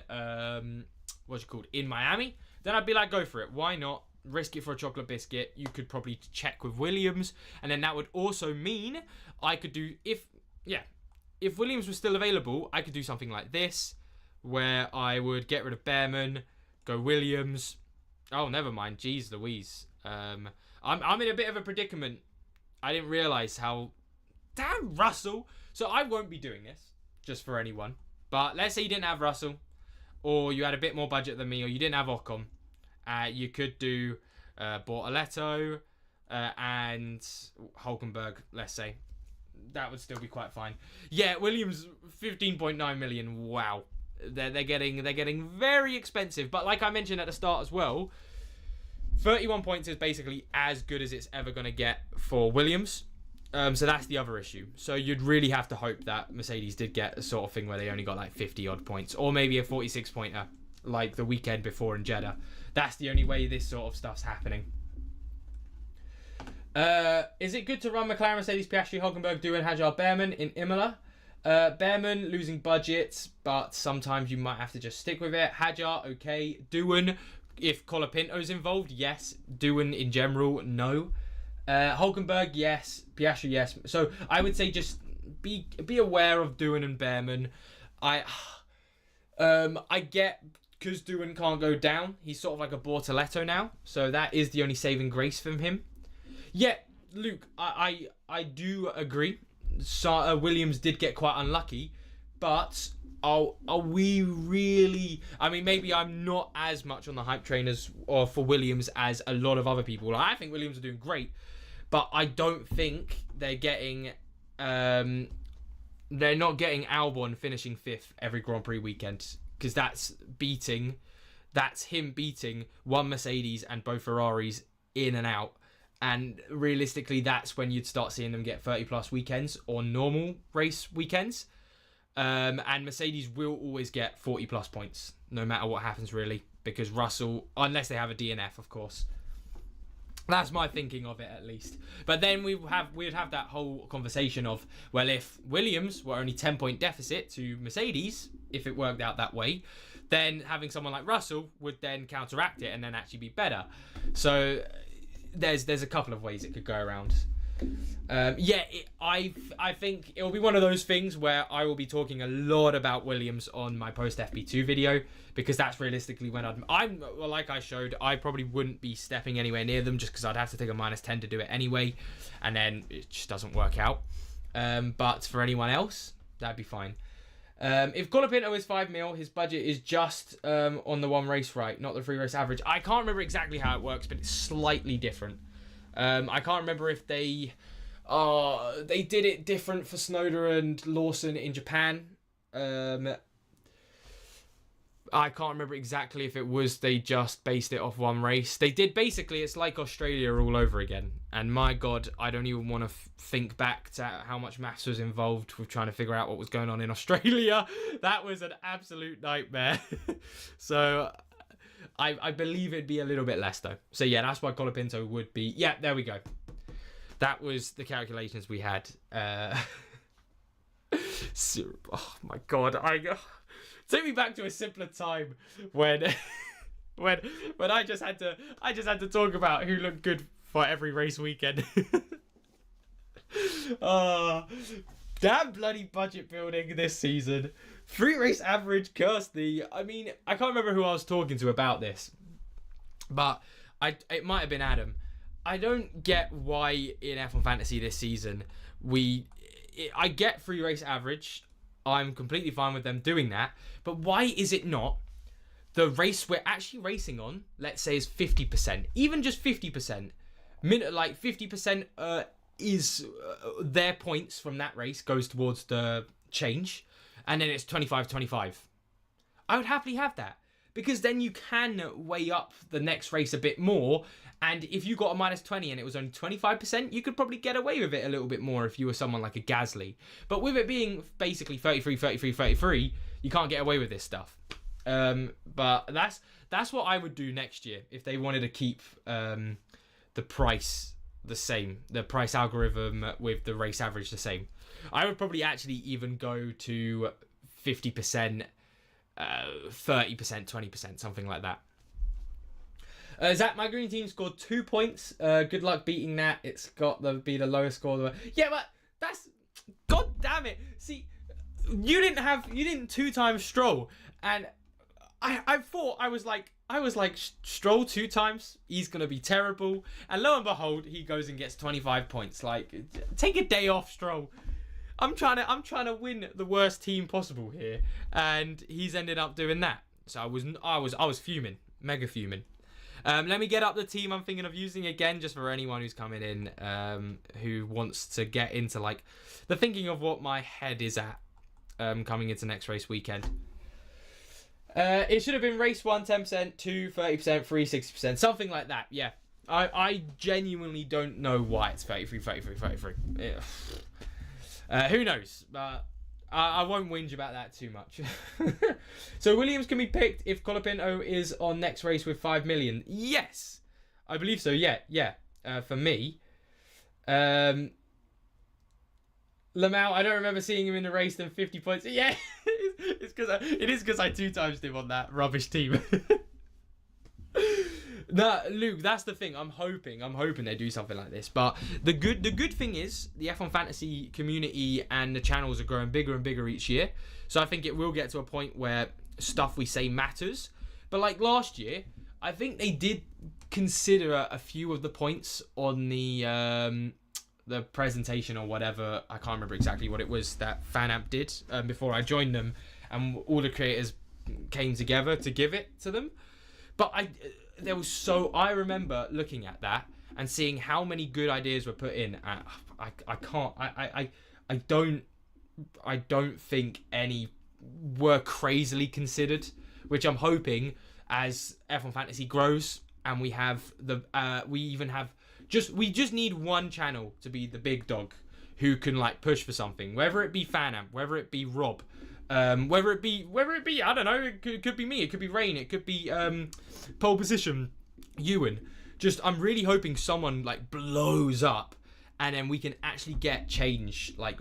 S1: in Miami. Then I'd be like, go for it. Why not? Risk it for a chocolate biscuit. You could probably check with Williams. And then that would also mean I could do, if Williams was still available, I could do something like this, where I would get rid of Bearman, go Williams. Oh, never mind. Jeez Louise. I'm in a bit of a predicament. I didn't realise how... Damn, Russell! So I won't be doing this, just for anyone. But let's say you didn't have Russell, or you had a bit more budget than me, or you didn't have Ocon. You could do Bortoletto and Hulkenberg, let's say. That would still be quite fine. Yeah, Williams, 15.9 million. Wow. They're getting very expensive. But like I mentioned at the start as well, 31 points is basically as good as it's ever going to get for Williams. So that's the other issue. So you'd really have to hope that Mercedes did get a sort of thing where they only got like 50 odd points, or maybe a 46 pointer like the weekend before in Jeddah. That's the only way this sort of stuff's happening. Is it good to run McLaren, Mercedes, Piastri, Hulkenberg, Doohan, Hadjar, Bearman in Imola? Bearman losing budget, but sometimes you might have to just stick with it. Hadjar, okay. Doohan, if Colapinto's involved, yes. Doohan in general, no. Hulkenberg, yes. Piastri, yes. So I would say just be aware of Doohan and Bearman. I get, because Doohan can't go down, he's sort of like a Bortoletto now, so that is the only saving grace from him. Yeah, Luke, I do agree. So, Williams did get quite unlucky, but are we really... I mean, maybe I'm not as much on the hype train or for Williams as a lot of other people. I think Williams are doing great, but I don't think they're getting... they're not getting Albon finishing 5th every Grand Prix weekend, because that's him beating one Mercedes and both Ferraris in and out. And realistically, that's when you'd start seeing them get 30 plus weekends or normal race weekends. And Mercedes will always get 40 plus points, no matter what happens, really. Because Russell, unless they have a DNF, of course. That's my thinking of it, at least. But then we'd have that whole conversation of, well, if Williams were only 10-point deficit to Mercedes, if it worked out that way, then having someone like Russell would then counteract it and then actually be better. So... There's a couple of ways it could go around. I think it'll be one of those things where I will be talking a lot about Williams on my post FP2 video, because that's realistically when like I showed, I probably wouldn't be stepping anywhere near them just because I'd have to take a -10 to do it anyway, and then it just doesn't work out. But for anyone else, that'd be fine. If Colapinto is 5 mil, his budget is just on the one race right, not the 3 race average. I can't remember exactly how it works, but it's slightly different. I can't remember if they did it different for Tsunoda and Lawson in Japan. I can't remember exactly if it was they just based it off one race. They did basically, it's like Australia all over again. And my God, I don't even want to think back to how much maths was involved with trying to figure out what was going on in Australia. That was an absolute nightmare. So I believe it'd be a little bit less though. So yeah, that's why Colapinto would be. Yeah, there we go. That was the calculations we had. Oh my God, take me back to a simpler time when I just had to talk about who looked good for every race weekend. Damn bloody budget building this season. 3 race average, Kirsty. I mean, I can't remember who I was talking to about this, but it might have been Adam. I don't get why in F1 Fantasy this season I get 3 race average. I'm completely fine with them doing that. But why is it not the race we're actually racing on, let's say, is 50%? Even just 50%. Like 50% is their points from that race goes towards the change. And then it's 25-25. I would happily have that. Because then you can weigh up the next race a bit more. And if you got a minus 20 and it was only 25%, you could probably get away with it a little bit more if you were someone like a Gasly. But with it being basically 33, 33, 33, you can't get away with this stuff. But that's what I would do next year if they wanted to keep the price the same. The price algorithm with the race average the same. I would probably actually even go to 50%, 30%, 20%, something like that. Zach, my green team scored 2 points. Good luck beating that. It's got to be the lowest score. Yeah, but that's... God damn it. See, you didn't 2 times Stroll. And I thought, I was like, Stroll 2 times, he's going to be terrible. And lo and behold, he goes and gets 25 points. Like, take a day off, Stroll. I'm trying to win the worst team possible here, and he's ended up doing that. So I was fuming, mega fuming. Let me get up the team I'm thinking of using again, just for anyone who's coming in, who wants to get into like the thinking of what my head is at, coming into next race weekend. It should have been race 1 10%, 2 30%, 3 60%, something like that. Yeah, I genuinely don't know why it's 33, 33, 33. Yeah. Who knows? But I won't whinge about that too much. So Williams can be picked if Colapinto is on next race with 5 million. Yes, I believe so. Yeah. For me, Lamau, I don't remember seeing him in the race than 50 points. Yeah, it is because I 2 times him on that rubbish team. No, Luke, that's the thing. I'm hoping they do something like this. But the good thing is the F1 Fantasy community and the channels are growing bigger and bigger each year. So I think it will get to a point where stuff we say matters. But like last year, I think they did consider a few of the points on the presentation or whatever. I can't remember exactly what it was that FanAmp did before I joined them, and all the creators came together to give it to them. But I remember looking at that and seeing how many good ideas were put in. I don't think any were crazily considered, which I'm hoping as F1 Fantasy grows and we just need one channel to be the big dog who can like push for something, whether it be FanAmp, whether it be Rob, whether it be I don't know, it could be me, it could be Rain, it could be pole position Ewan. Just I'm really hoping someone like blows up and then we can actually get change like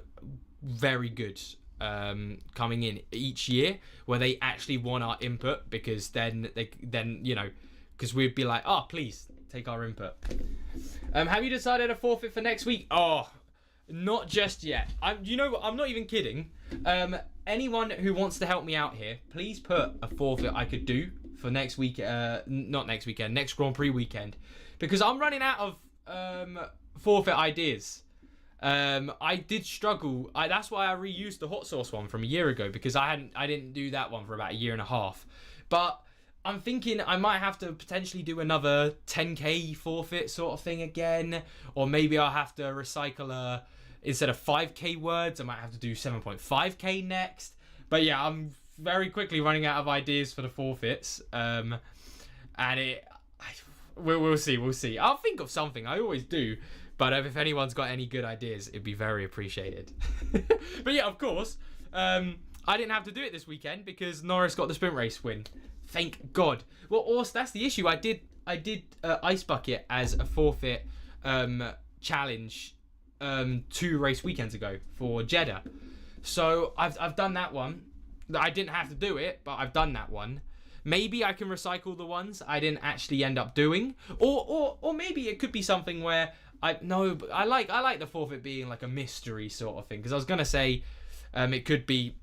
S1: very good coming in each year where they actually want our input, because then you know, because we'd be like, oh please take our input. Have you decided a forfeit for next week? Oh, not just yet. You know what, I'm not even kidding. Anyone who wants to help me out here, please put a forfeit I could do for next week, not next weekend, next Grand Prix weekend, because I'm running out of forfeit ideas. I did struggle. That's why I reused the hot sauce one from a year ago, because I didn't do that one for about a year and a half. But I'm thinking I might have to potentially do another 10k forfeit sort of thing again, or maybe I'll have to recycle instead of 5k words, I might have to do 7.5k next. But yeah, I'm very quickly running out of ideas for the forfeits, and we'll see. I'll think of something. I always do. But if anyone's got any good ideas, it'd be very appreciated. But yeah, of course, I didn't have to do it this weekend because Norris got the sprint race win. Thank God. Well, also that's the issue. I did Ice Bucket as a forfeit challenge 2 race weekends ago for Jeddah. So I've done that one. I didn't have to do it, but I've done that one. Maybe I can recycle the ones I didn't actually end up doing, or maybe it could be something where I like the forfeit being like a mystery sort of thing, because I was gonna say it could be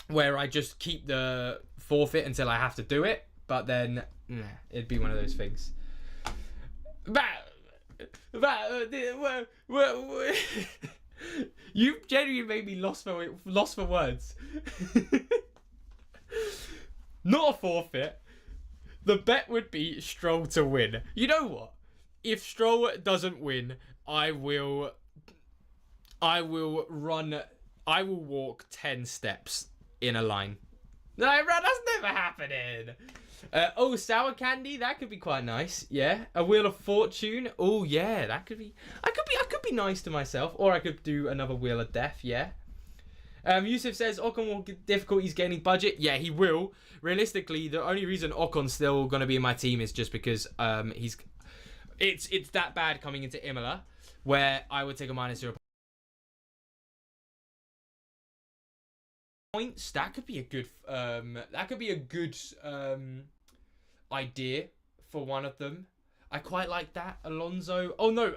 S1: where I just keep the forfeit until I have to do it, but then it'd be one of those things. You genuinely made me lost for words. Not a forfeit. The bet would be Stroll to win. You know what? If Stroll doesn't win, I will walk 10 steps in a line. No, bro, that's never happening. Oh, sour candy, that could be quite nice. Yeah, a wheel of fortune. Oh yeah, that could be. I could be nice to myself, or I could do another wheel of death. Yeah. Yusuf says Ocon will get difficulties gaining budget. Yeah, he will. Realistically, the only reason Ocon's still going to be in my team is just because it's that bad coming into Imola, where I would take a -0 points. That could be a good idea for one of them. I quite like that. Alonso. Oh no.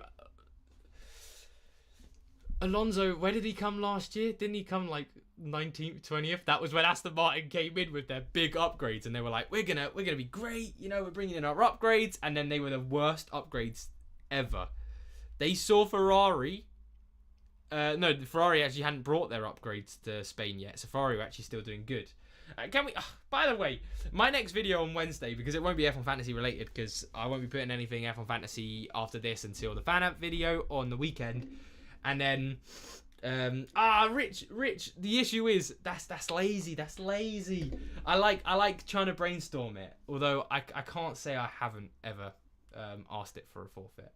S1: Alonso, where did he come last year? Didn't he come like 19th, 20th? That was when Aston Martin came in with their big upgrades, and they were like, we're gonna be great, you know, we're bringing in our upgrades, and then they were the worst upgrades ever. They saw Ferrari. No, Ferrari actually hadn't brought their upgrades to Spain yet, so Ferrari were actually still doing good. Can we? By the way, my next video on Wednesday, because it won't be F1 Fantasy related, because I won't be putting anything F1 Fantasy after this until the fan app video on the weekend. And then, Rich. The issue is that's lazy. That's lazy. I like trying to brainstorm it. Although I can't say I haven't ever asked it for a forfeit.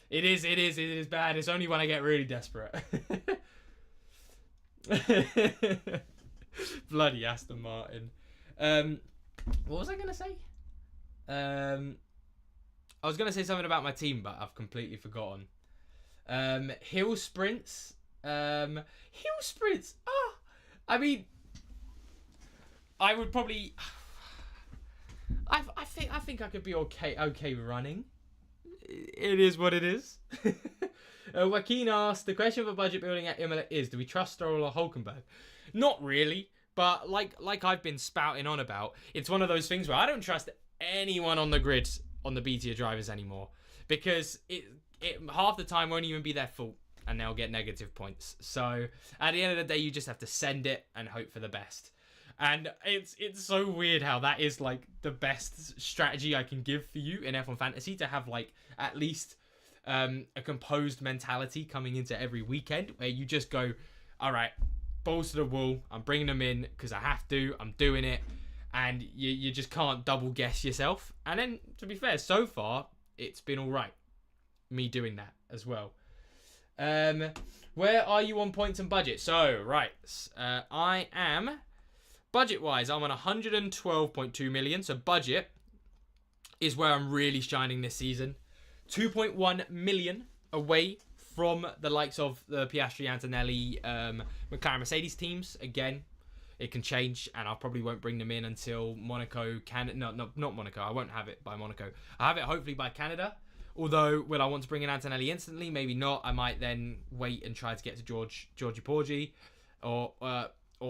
S1: It is bad. It's only when I get really desperate. Bloody Aston Martin. What was I gonna say? I was gonna say something about my team, but I've completely forgotten. Hill sprints. I mean, I would probably. I think I could be okay running. It is what it is. Joaquin asked, the question for budget building at Imola is, do we trust Stroll or Hulkenberg? Not really, but like I've been spouting on about, it's one of those things where I don't trust anyone on the grid on the B tier drivers anymore, because it half the time won't even be their fault and they'll get negative points. So at the end of the day, you just have to send it and hope for the best. And it's so weird how that is like the best strategy I can give for you in F1 Fantasy, to have like at least a composed mentality coming into every weekend, where you just go, all right, balls to the wall, I'm bringing them in because I have to, I'm doing it, and you just can't double guess yourself. And then, to be fair, so far it's been all right, me doing that as well. Where are you on points and budget? So right, I am budget wise, I'm on 112.2 million. So budget is where I'm really shining this season. 2.1 million away from the likes of the Piastri, Antonelli, McLaren, Mercedes teams. Again, it can change, and I probably won't bring them in until Monaco. Not Monaco. I won't have it by Monaco. I have it hopefully by Canada. Although, will I want to bring in Antonelli instantly? Maybe not. I might then wait and try to get to Georgie Porgy, or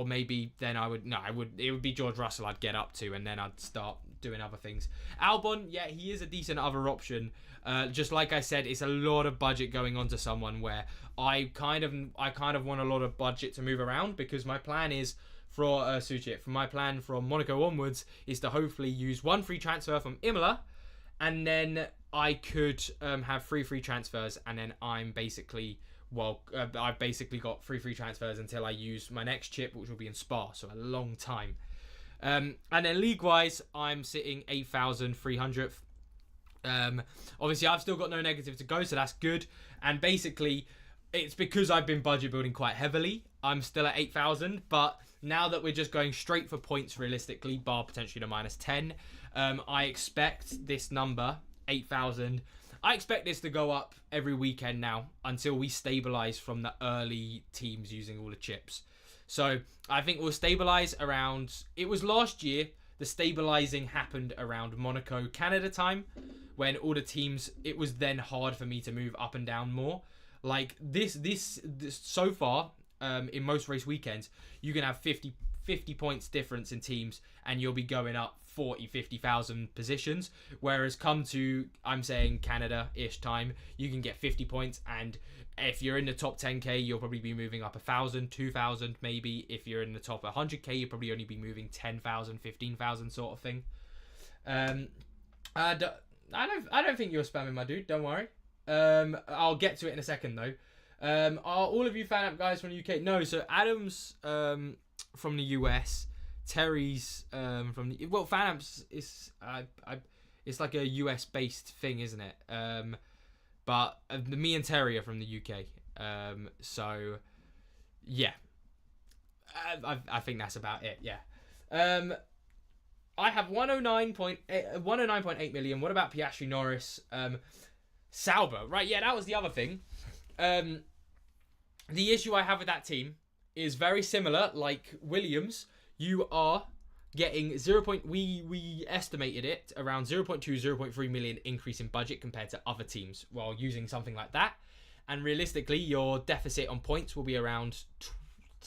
S1: maybe then it would be George Russell I'd get up to, and then I'd start doing other things. Albon, yeah, he is a decent other option. Just like I said, it's a lot of budget going on to someone where I kind of want a lot of budget to move around, because my plan is for my plan from Monaco onwards is to hopefully use one free transfer from Imola, and then I could have three free transfers, and then I'm basically I've basically got three free transfers until I use my next chip, which will be in Spa, so a long time. And then league-wise, I'm sitting 8,300th. Obviously, I've still got no negative to go, so that's good. And basically, it's because I've been budget building quite heavily. I'm still at 8,000, but now that we're just going straight for points, realistically, bar potentially to -10, I expect this number, 8,000. I expect this to go up every weekend now until we stabilize from the early teams using all the chips. So I think we'll stabilize around, it was last year, the stabilizing happened around Monaco, Canada time, when all the teams, it was then hard for me to move up and down more. Like this so far, in most race weekends, you can have 50 points difference in teams, and you'll be going up 40, 50,000 positions. Whereas come to, I'm saying Canada-ish time, you can get 50 points, and if you're in the top 10k, you'll probably be moving up 1,000, 2,000 maybe. If you're in the top 100k, you'll probably only be moving 10,000, 15,000 sort of thing. I don't think you're spamming, my dude. Don't worry. I'll get to it in a second though. Are all of you fan app guys from the UK? No. So Adam's from the US. Terry's from the Fanamps is it's like a US based thing, isn't it? But me and Terry are from the UK. So yeah, I think that's about it. Yeah. I have 109.8 million. What about Piastri, Norris, Sauber? Right, yeah, that was the other thing. The issue I have with that team is very similar. Like Williams, you are getting we estimated it around 0.2, 0.3 million increase in budget compared to other teams while using something like that. And realistically, your deficit on points will be around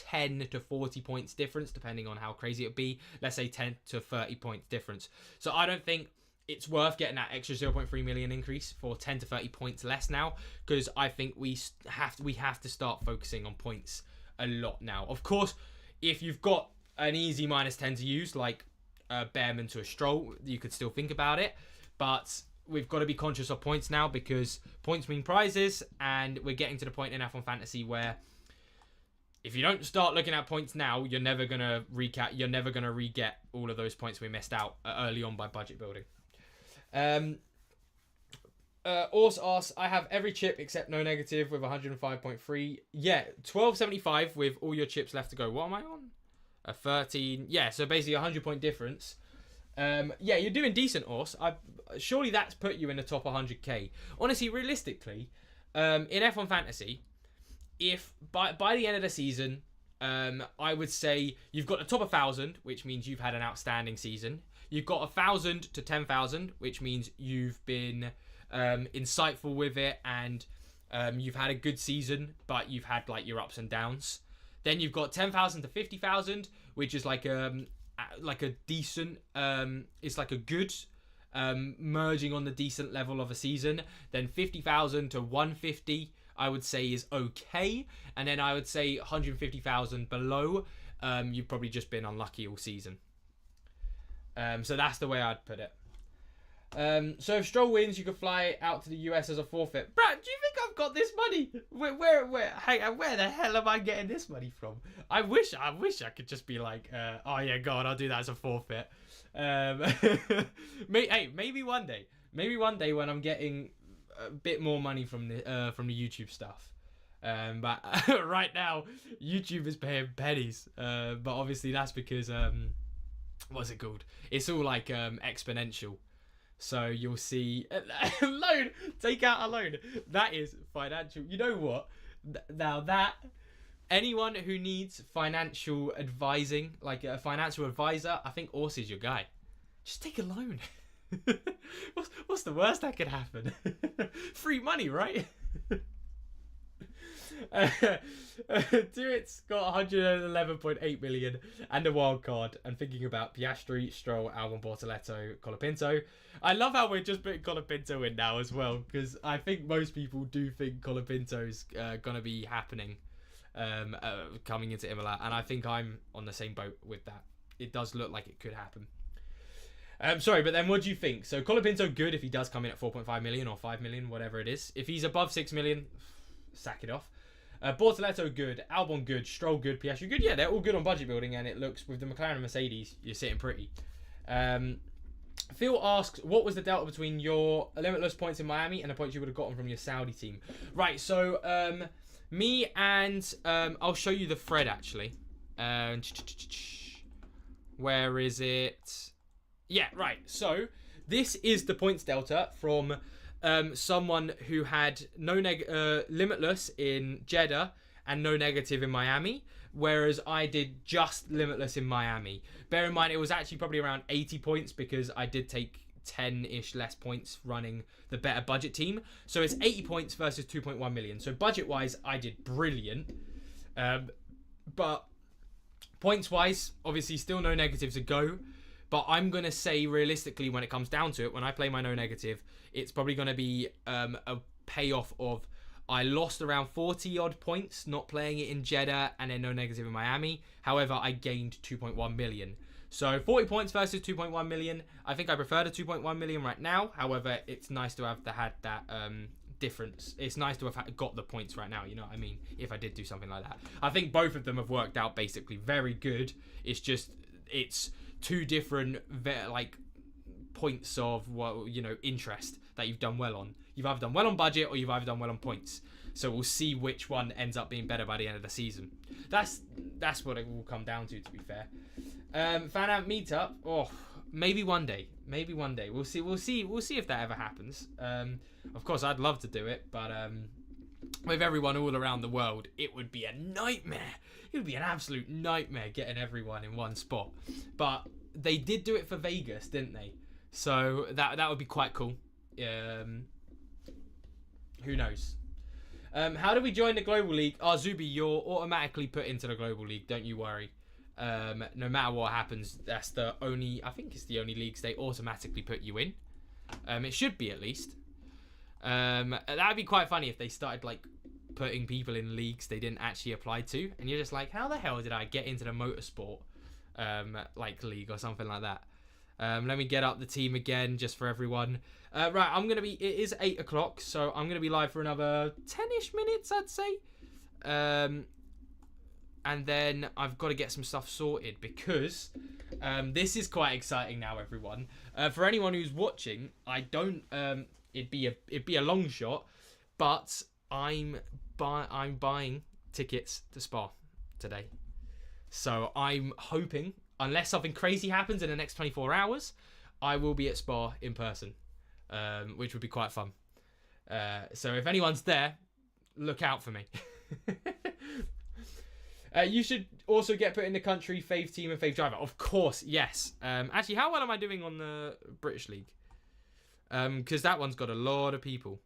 S1: 10 to 40 points difference, depending on how crazy it be. Let's say 10 to 30 points difference. So I don't think it's worth getting that extra 0.3 million increase for 10 to 30 points less now, because I think we have to start focusing on points a lot now. Of course, if you've got an easy minus 10 to use, like Bearman to a Stroll, you could still think about it, but we've got to be conscious of points now, because points mean prizes, and we're getting to the point in F1 Fantasy where if you don't start looking at points now, you're never gonna re-get all of those points we missed out early on by budget building. Ors, I have every chip except no negative with 105.3. Yeah, 1275 with all your chips left to go. What am I on? A 13. Yeah, so basically a 100-point difference. Yeah, you're doing decent, Ors. Surely that's put you in the top 100k. Honestly, realistically, in F1 Fantasy, if by the end of the season, I would say you've got the top 1,000, which means you've had an outstanding season. You've got 1,000 to 10,000, which means you've been insightful with it, and you've had a good season, but you've had like your ups and downs. Then you've got 10,000 to 50,000, which is like a decent, it's like a good merging on the decent level of a season. Then 50,000 to 150, I would say is okay, and then I would say 150,000 below, you've probably just been unlucky all season. So that's the way I'd put it. So if Stroll wins, you could fly out to the US as a forfeit. Brad, do you think I've got this money? Where the hell am I getting this money from? I wish I could just be like, oh yeah, God, I'll do that as a forfeit. Maybe one day when I'm getting a bit more money from the YouTube stuff. But right now, YouTube is paying pennies. But obviously that's because what's it called? It's all like exponential. So you'll see loan. Take out a loan. That is financial. You know what? Now that anyone who needs financial advising, like a financial advisor, I think Ors is your guy. Just take a loan. What's the worst that could happen? Free money, right? Dewitt's got 111.8 million and a wild card, and thinking about Piastri, Stroll, Albon, Bortoletto, Colapinto. I love how we're just putting Colapinto in now as well, because I think most people do think Colapinto's gonna be happening coming into Imola, and I think I'm on the same boat with that. It does look like it could happen. Sorry, but then what do you think? So Colapinto good if he does come in at 4.5 million or 5 million, whatever it is. If he's above 6 million, sack it off. Bortoletto good, Albon good, Stroll good, Piastri good. Yeah, they're all good on budget building, and it looks with the McLaren and Mercedes, you're sitting pretty. Phil asks, what was the delta between your Limitless points in Miami and the points you would have gotten from your Saudi team? Right, so me and I'll show you the thread actually. Where is it? Yeah, right. So this is the points delta from someone who had no Limitless in Jeddah and no negative in Miami, whereas I did just Limitless in Miami. Bear in mind, it was actually probably around 80 points because I did take 10-ish less points running the better budget team. So it's 80 points versus 2.1 million. So budget-wise, I did brilliant. But points-wise, obviously still no negative to go. But I'm going to say realistically, when it comes down to it, when I play my no negative, it's probably going to be a payoff of I lost around 40 odd points not playing it in Jeddah and then no negative in Miami. However, I gained 2.1 million. So 40 points versus 2.1 million. I think I prefer the 2.1 million right now. However, it's nice to have had that difference. It's nice to have got the points right now, you know what I mean? If I did do something like that. I think both of them have worked out basically very good. It's just it's two different like points of interest that you've done well on. You've either done well on budget or you've either done well on points. So we'll see which one ends up being better by the end of the season. That's what it will come down to be fair. Fan out meetup. Oh, maybe one day. We'll see if that ever happens. Of course, I'd love to do it, but with everyone all around the world, it would be a nightmare. It would be an absolute nightmare getting everyone in one spot. But they did do it for Vegas, didn't they? So that would be quite cool. Who knows? How do we join the Global League? Oh, Zubi, you're automatically put into the Global League. Don't you worry. No matter what happens, I think it's the only leagues they automatically put you in. It should be at least. That'd be quite funny if they started like putting people in leagues they didn't actually apply to, and you're just like, how the hell did I get into the motorsport like league or something like that? Let me get up the team again just for everyone. Right, it is 8 o'clock, so I'm gonna be live for another 10-ish minutes, I'd say. And then I've got to get some stuff sorted because this is quite exciting now, everyone. For anyone who's watching, it'd be a long shot, but I'm buying tickets to Spa today. So I'm hoping, unless something crazy happens in the next 24 hours, I will be at Spa in person, which would be quite fun. So if anyone's there, look out for me. You should also get put in the country fave team and fave driver. Of course, yes. Actually, how well am I doing on the British League? Because that one's got a lot of people.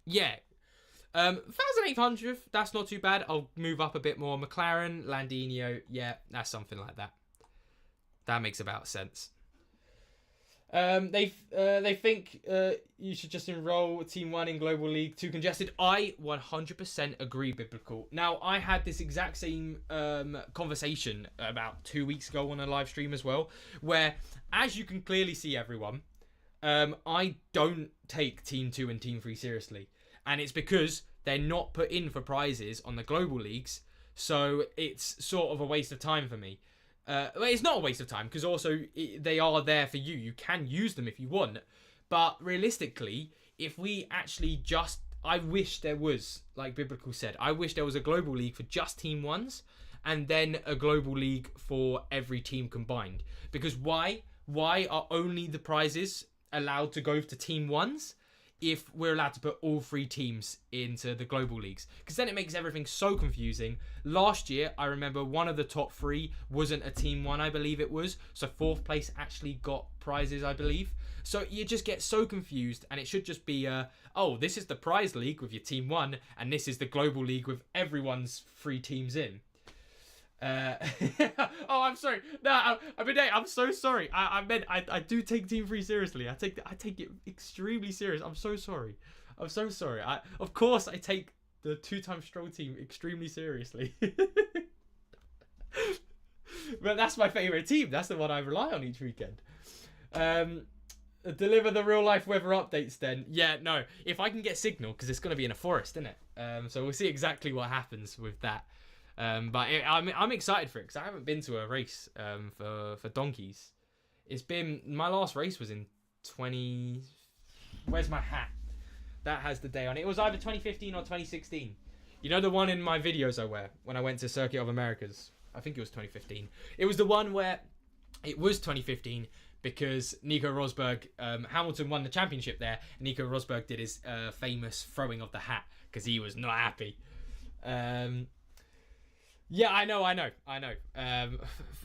S1: Yeah. 1,800, that's not too bad. I'll move up a bit more. McLaren, Landino, yeah, that's something like that. That makes about sense. They think you should just enroll Team 1 in Global League. Too congested. I 100% agree, Biblical. Now, I had this exact same conversation about 2 weeks ago on a live stream as well, where, as you can clearly see, everyone, I don't take Team 2 and Team 3 seriously. And it's because they're not put in for prizes on the Global Leagues, so it's sort of a waste of time for me. Well, it's not a waste of time, because also they are there for you. You can use them if you want. But realistically, if we actually I wish there was, like Biblical said, I wish there was a Global League for just Team 1s, and then a Global League for every team combined. Because why are only the prizes allowed to go to Team 1s if we're allowed to put all 3 teams into the Global Leagues? Because then it makes everything so confusing. Last year, I remember one of the top 3 wasn't a Team 1, I believe it was. So 4th place actually got prizes, I believe. So you just get so confused, and it should just be, this is the prize league with your Team 1, and this is the Global League with everyone's 3 teams in. Oh, I'm sorry. No, I'm so sorry. I meant I do take Team 3 seriously. I take it extremely serious. I'm so sorry. Of course I take the 2-time Stroll team extremely seriously. But that's my favorite team. That's the one I rely on each weekend. Deliver the real life weather updates then. Yeah, no. If I can get signal, because it's going to be in a forest, isn't it? So we'll see exactly what happens with that. But I'm excited for it because I haven't been to a race for donkeys. It's been, my last race was in where's my hat? That has the day on it. It was either 2015 or 2016. You know the one in my videos I wear when I went to Circuit of Americas? I think it was 2015. It was the one where it was 2015 because Nico Rosberg, Hamilton won the championship there, and Nico Rosberg did his famous throwing of the hat because he was not happy. Yeah, I know.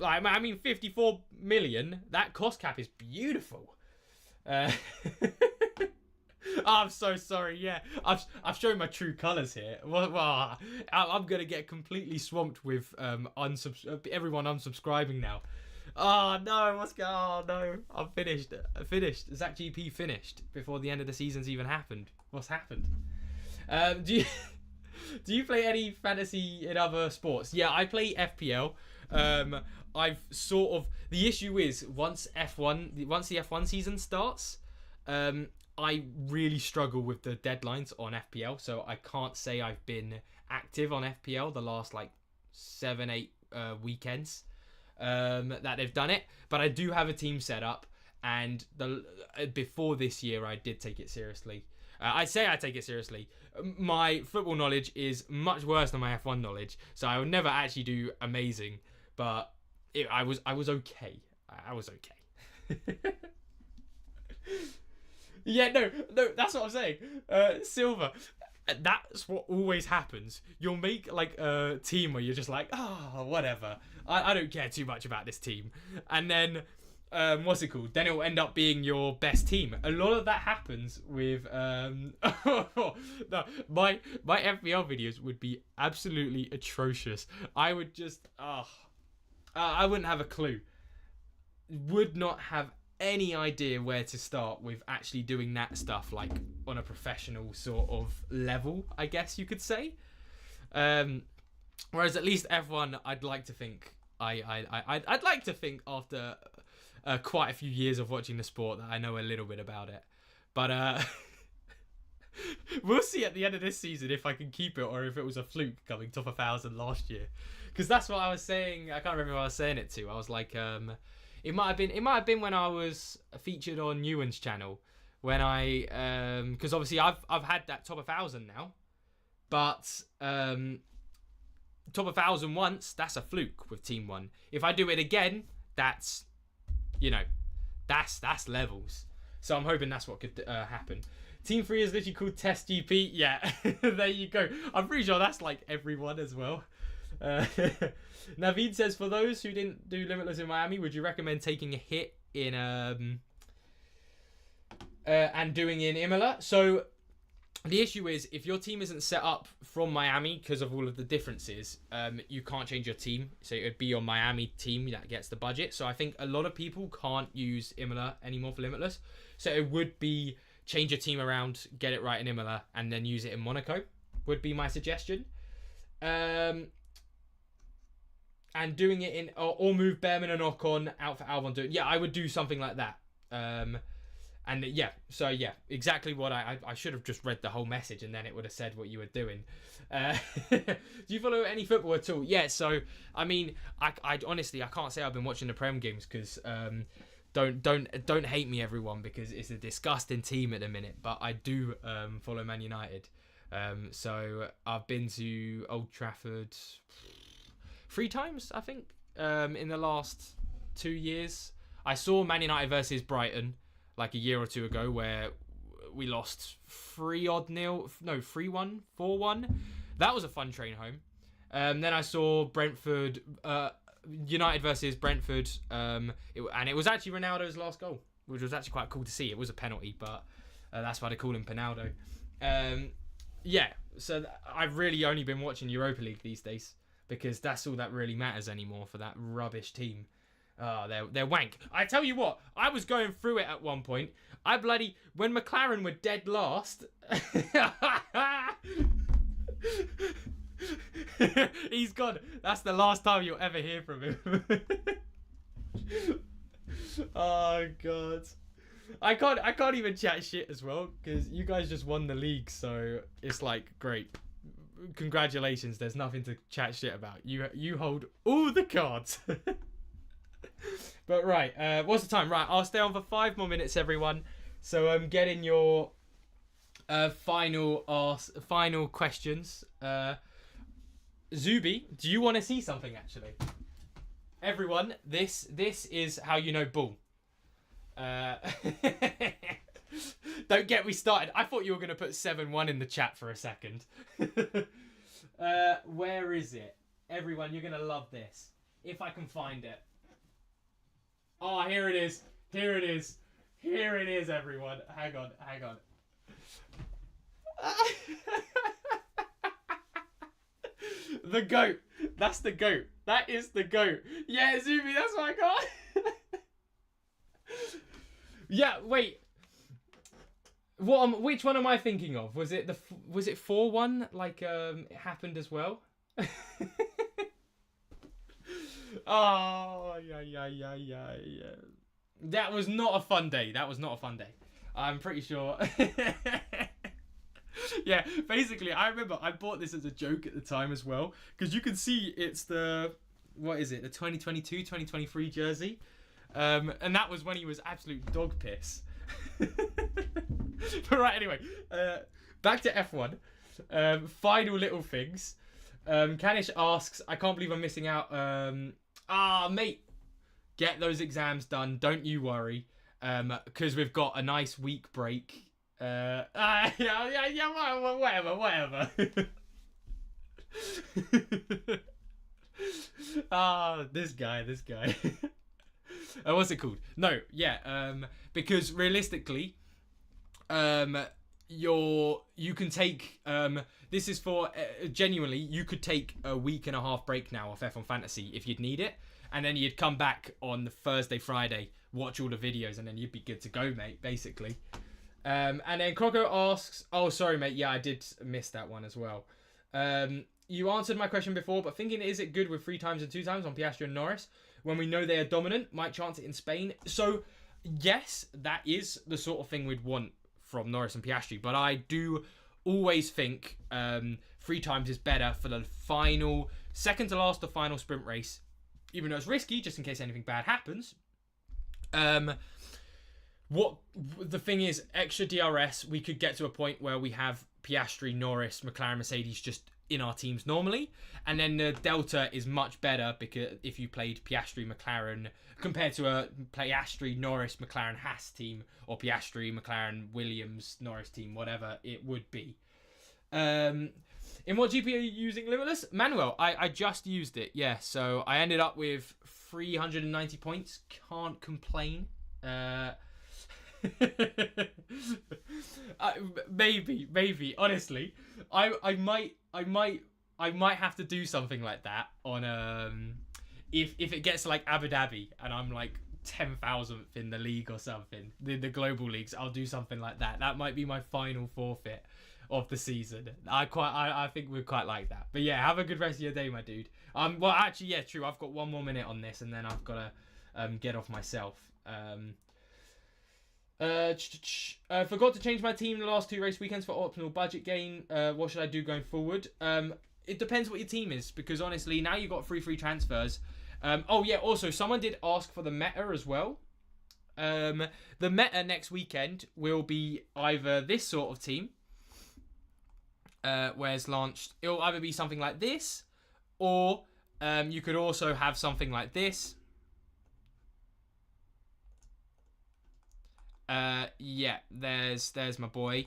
S1: I mean, 54 million, that cost cap is beautiful. I'm so sorry, yeah. I've shown my true colours here. Well, I'm going to get completely swamped with everyone unsubscribing now. Oh, no, oh, no. I'm finished. Zach GP finished before the end of the season's even happened. What's happened? Do you play any fantasy in other sports? Yeah, I play FPL. I've sort of... The issue is, once the F1 season starts, I really struggle with the deadlines on FPL, so I can't say I've been active on FPL the last, 7-8 weekends. that they've done it, but I do have a team set up, and before this year I did take it seriously. I say I take it seriously. My football knowledge is much worse than my F1 knowledge, so I would never actually do amazing, but I was okay. I was okay. Yeah, no, that's what I'm saying. Silver. That's what always happens. You'll make like a team where you're just like, whatever. I don't care too much about this team. And then, what's it called? Then it will end up being your best team. A lot of that happens with, no, my FPL videos would be absolutely atrocious. I would just, I wouldn't have a clue. Would not have any idea where to start with actually doing that stuff, like on a professional sort of level, I guess you could say. Whereas at least F1, I'd like to think I'd like to think after quite a few years of watching the sport that I know a little bit about it. But we'll see at the end of this season if I can keep it or if it was a fluke coming top 1,000 last year. Because that's what I was saying. I can't remember who I was saying it to. I was like, It might have been when I was featured on Ewan's channel, when I because obviously I've had that top 1,000 now, but top 1,000 once, that's a fluke with Team 1. If I do it again, that's that's levels. So I'm hoping that's what could happen. Team 3 is literally called Test GP. Yeah, there you go. I'm pretty sure that's like everyone as well. Naveed says, for those who didn't do Limitless in Miami, would you recommend taking a hit in and doing in Imola? So the issue is, if your team isn't set up from Miami because of all of the differences, you can't change your team. So it would be your Miami team that gets the budget. So I think a lot of people can't use Imola anymore for Limitless. So it would be change your team around, get it right in Imola, and then use it in Monaco, would be my suggestion. And doing it in, or move Behrman and Ocon out for Albon. Yeah, I would do something like that. And yeah, so yeah, exactly what I should have just read the whole message and then it would have said what you were doing. Do you follow any football at all? Yeah, so I mean, I honestly I can't say I've been watching the Prem games because don't hate me everyone, because it's a disgusting team at the minute. But I do follow Man United. So I've been to Old Trafford 3 times, I think, in the last 2 years. I saw Man United versus Brighton like a year or two ago, where we lost 3-1, 4-1. That was a fun train home. Then I saw Brentford, United versus Brentford, and it was actually Ronaldo's last goal, which was actually quite cool to see. It was a penalty, but that's why they call him Penaldo. Yeah, so I've really only been watching Europa League these days, because that's all that really matters anymore for that rubbish team. They're wank. I tell you what, I was going through it at one point. When McLaren were dead last. He's gone. That's the last time you'll ever hear from him. Oh god. I can't even chat shit as well, because you guys just won the league, so it's like great. Congratulations, there's nothing to chat shit about. You hold all the cards. But right, what's the time? Right, I'll stay on for 5 more minutes, everyone. So get in your final questions. Zuby, do you want to see something actually? Everyone, this is how you know bull. Don't get me started. I thought you were going to put 7-1 in the chat for a second. Where is it? Everyone, you're going to love this. If I can find it. Oh, here it is. Here it is. Here it is, everyone. Hang on. The GOAT. That's the GOAT. That is the GOAT. Yeah, Zuby, that's what I got. Yeah, wait. Which one am I thinking of? Was it 4-1? Like it happened as well? Oh yeah. That was not a fun day. I'm pretty sure. Yeah, basically, I remember I bought this as a joke at the time as well, because you can see it's the what is it, the 2022-2023 jersey. And that was when he was absolute dog piss. But right, anyway, back to F1. Final little things. Kanish asks, I can't believe I'm missing out. Mate, get those exams done. Don't you worry. Because we've got a nice week break. Whatever. This guy. What's it called? No, yeah. Because realistically, you can take this is for genuinely you could take a week and a half break now off F1 Fantasy if you'd need it, and then you'd come back on the Thursday, Friday, watch all the videos, and then you'd be good to go, mate, basically. And then Croco asks, oh sorry mate, yeah, I did miss that one as well. You answered my question before, but thinking, is it good with 3 times and 2 times on Piastri and Norris when we know they are dominant? Might chance it in Spain. So yes, that is the sort of thing we'd want from Norris and Piastri, but I do always think 3 times is better for the final, second to last, the final sprint race, even though it's risky just in case anything bad happens. What the thing is, extra DRS, we could get to a point where we have Piastri, Norris, McLaren, Mercedes just in our teams normally, and then the delta is much better because if you played Piastri, McLaren compared to a Piastri, Norris, McLaren, Haas team, or Piastri, McLaren, Williams, Norris team, whatever it would be. In what GP are you using Limitless? Manuel, I just used it, yeah, so I ended up with 390 points, can't complain. Maybe. Honestly, I might have to do something like that on if it gets to like Abu Dhabi and I'm like 10,000th in the league or something, the global leagues. I'll do something like that. That might be my final forfeit of the season. I think we'd quite like that. But yeah, have a good rest of your day, my dude. Well, actually, yeah, true. I've got 1 more minute on this, and then I've got to get off myself. Forgot to change my team the last 2 race weekends for optimal budget gain. What should I do going forward? It depends what your team is, because honestly, now you've got free transfers. Oh yeah, also someone did ask for the meta as well. The meta next weekend will be either this sort of team, where it's launched. It'll either be something like this, or you could also have something like this. Yeah, there's my boy.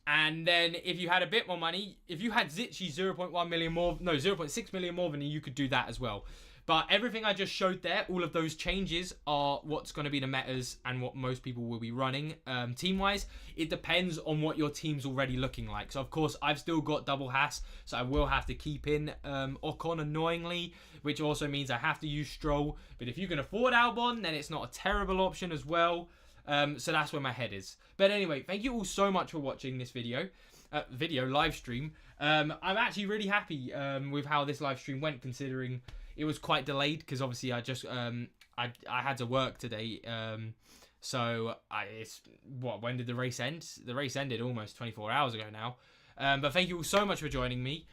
S1: And then if you had a bit more money, if you had Zitschi 0.1 million more, no, 0.6 million more than you could do that as well. But everything I just showed there, all of those changes are what's going to be the metas and what most people will be running. Team-wise, it depends on what your team's already looking like. So, of course, I've still got double Haas, so I will have to keep in Ocon annoyingly, which also means I have to use Stroll. But if you can afford Albon, then it's not a terrible option as well. So that's where my head is. But anyway, thank you all so much for watching this live stream. I'm actually really happy with how this live stream went, considering it was quite delayed, because obviously I just I had to work today. So when did the race end? The race ended almost 24 hours ago now. But thank you all so much for joining me.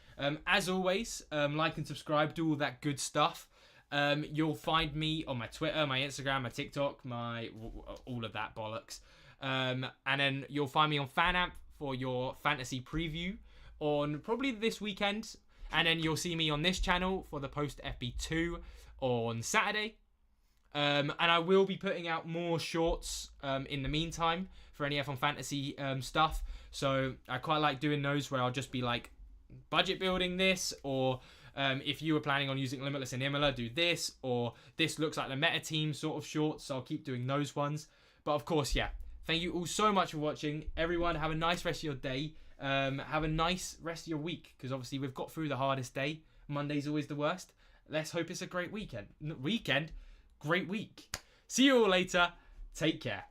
S1: As always, like and subscribe, do all that good stuff. You'll find me on my Twitter, my Instagram, my TikTok, all of that bollocks. And then you'll find me on FanAmp for your fantasy preview on probably this weekend. And then you'll see me on this channel for the post FB2 on Saturday. And I will be putting out more shorts in the meantime for any F1 Fantasy stuff. So I quite like doing those where I'll just be like budget building this, or if you were planning on using Limitless and Imola, do this, or this looks like the meta team sort of shorts, so I'll keep doing those ones. But of course, yeah, thank you all so much for watching. Everyone, have a nice rest of your day. Have a nice rest of your week, because obviously we've got through the hardest day. Monday's always the worst. Let's hope it's a great weekend. Great week. See you all later. Take care.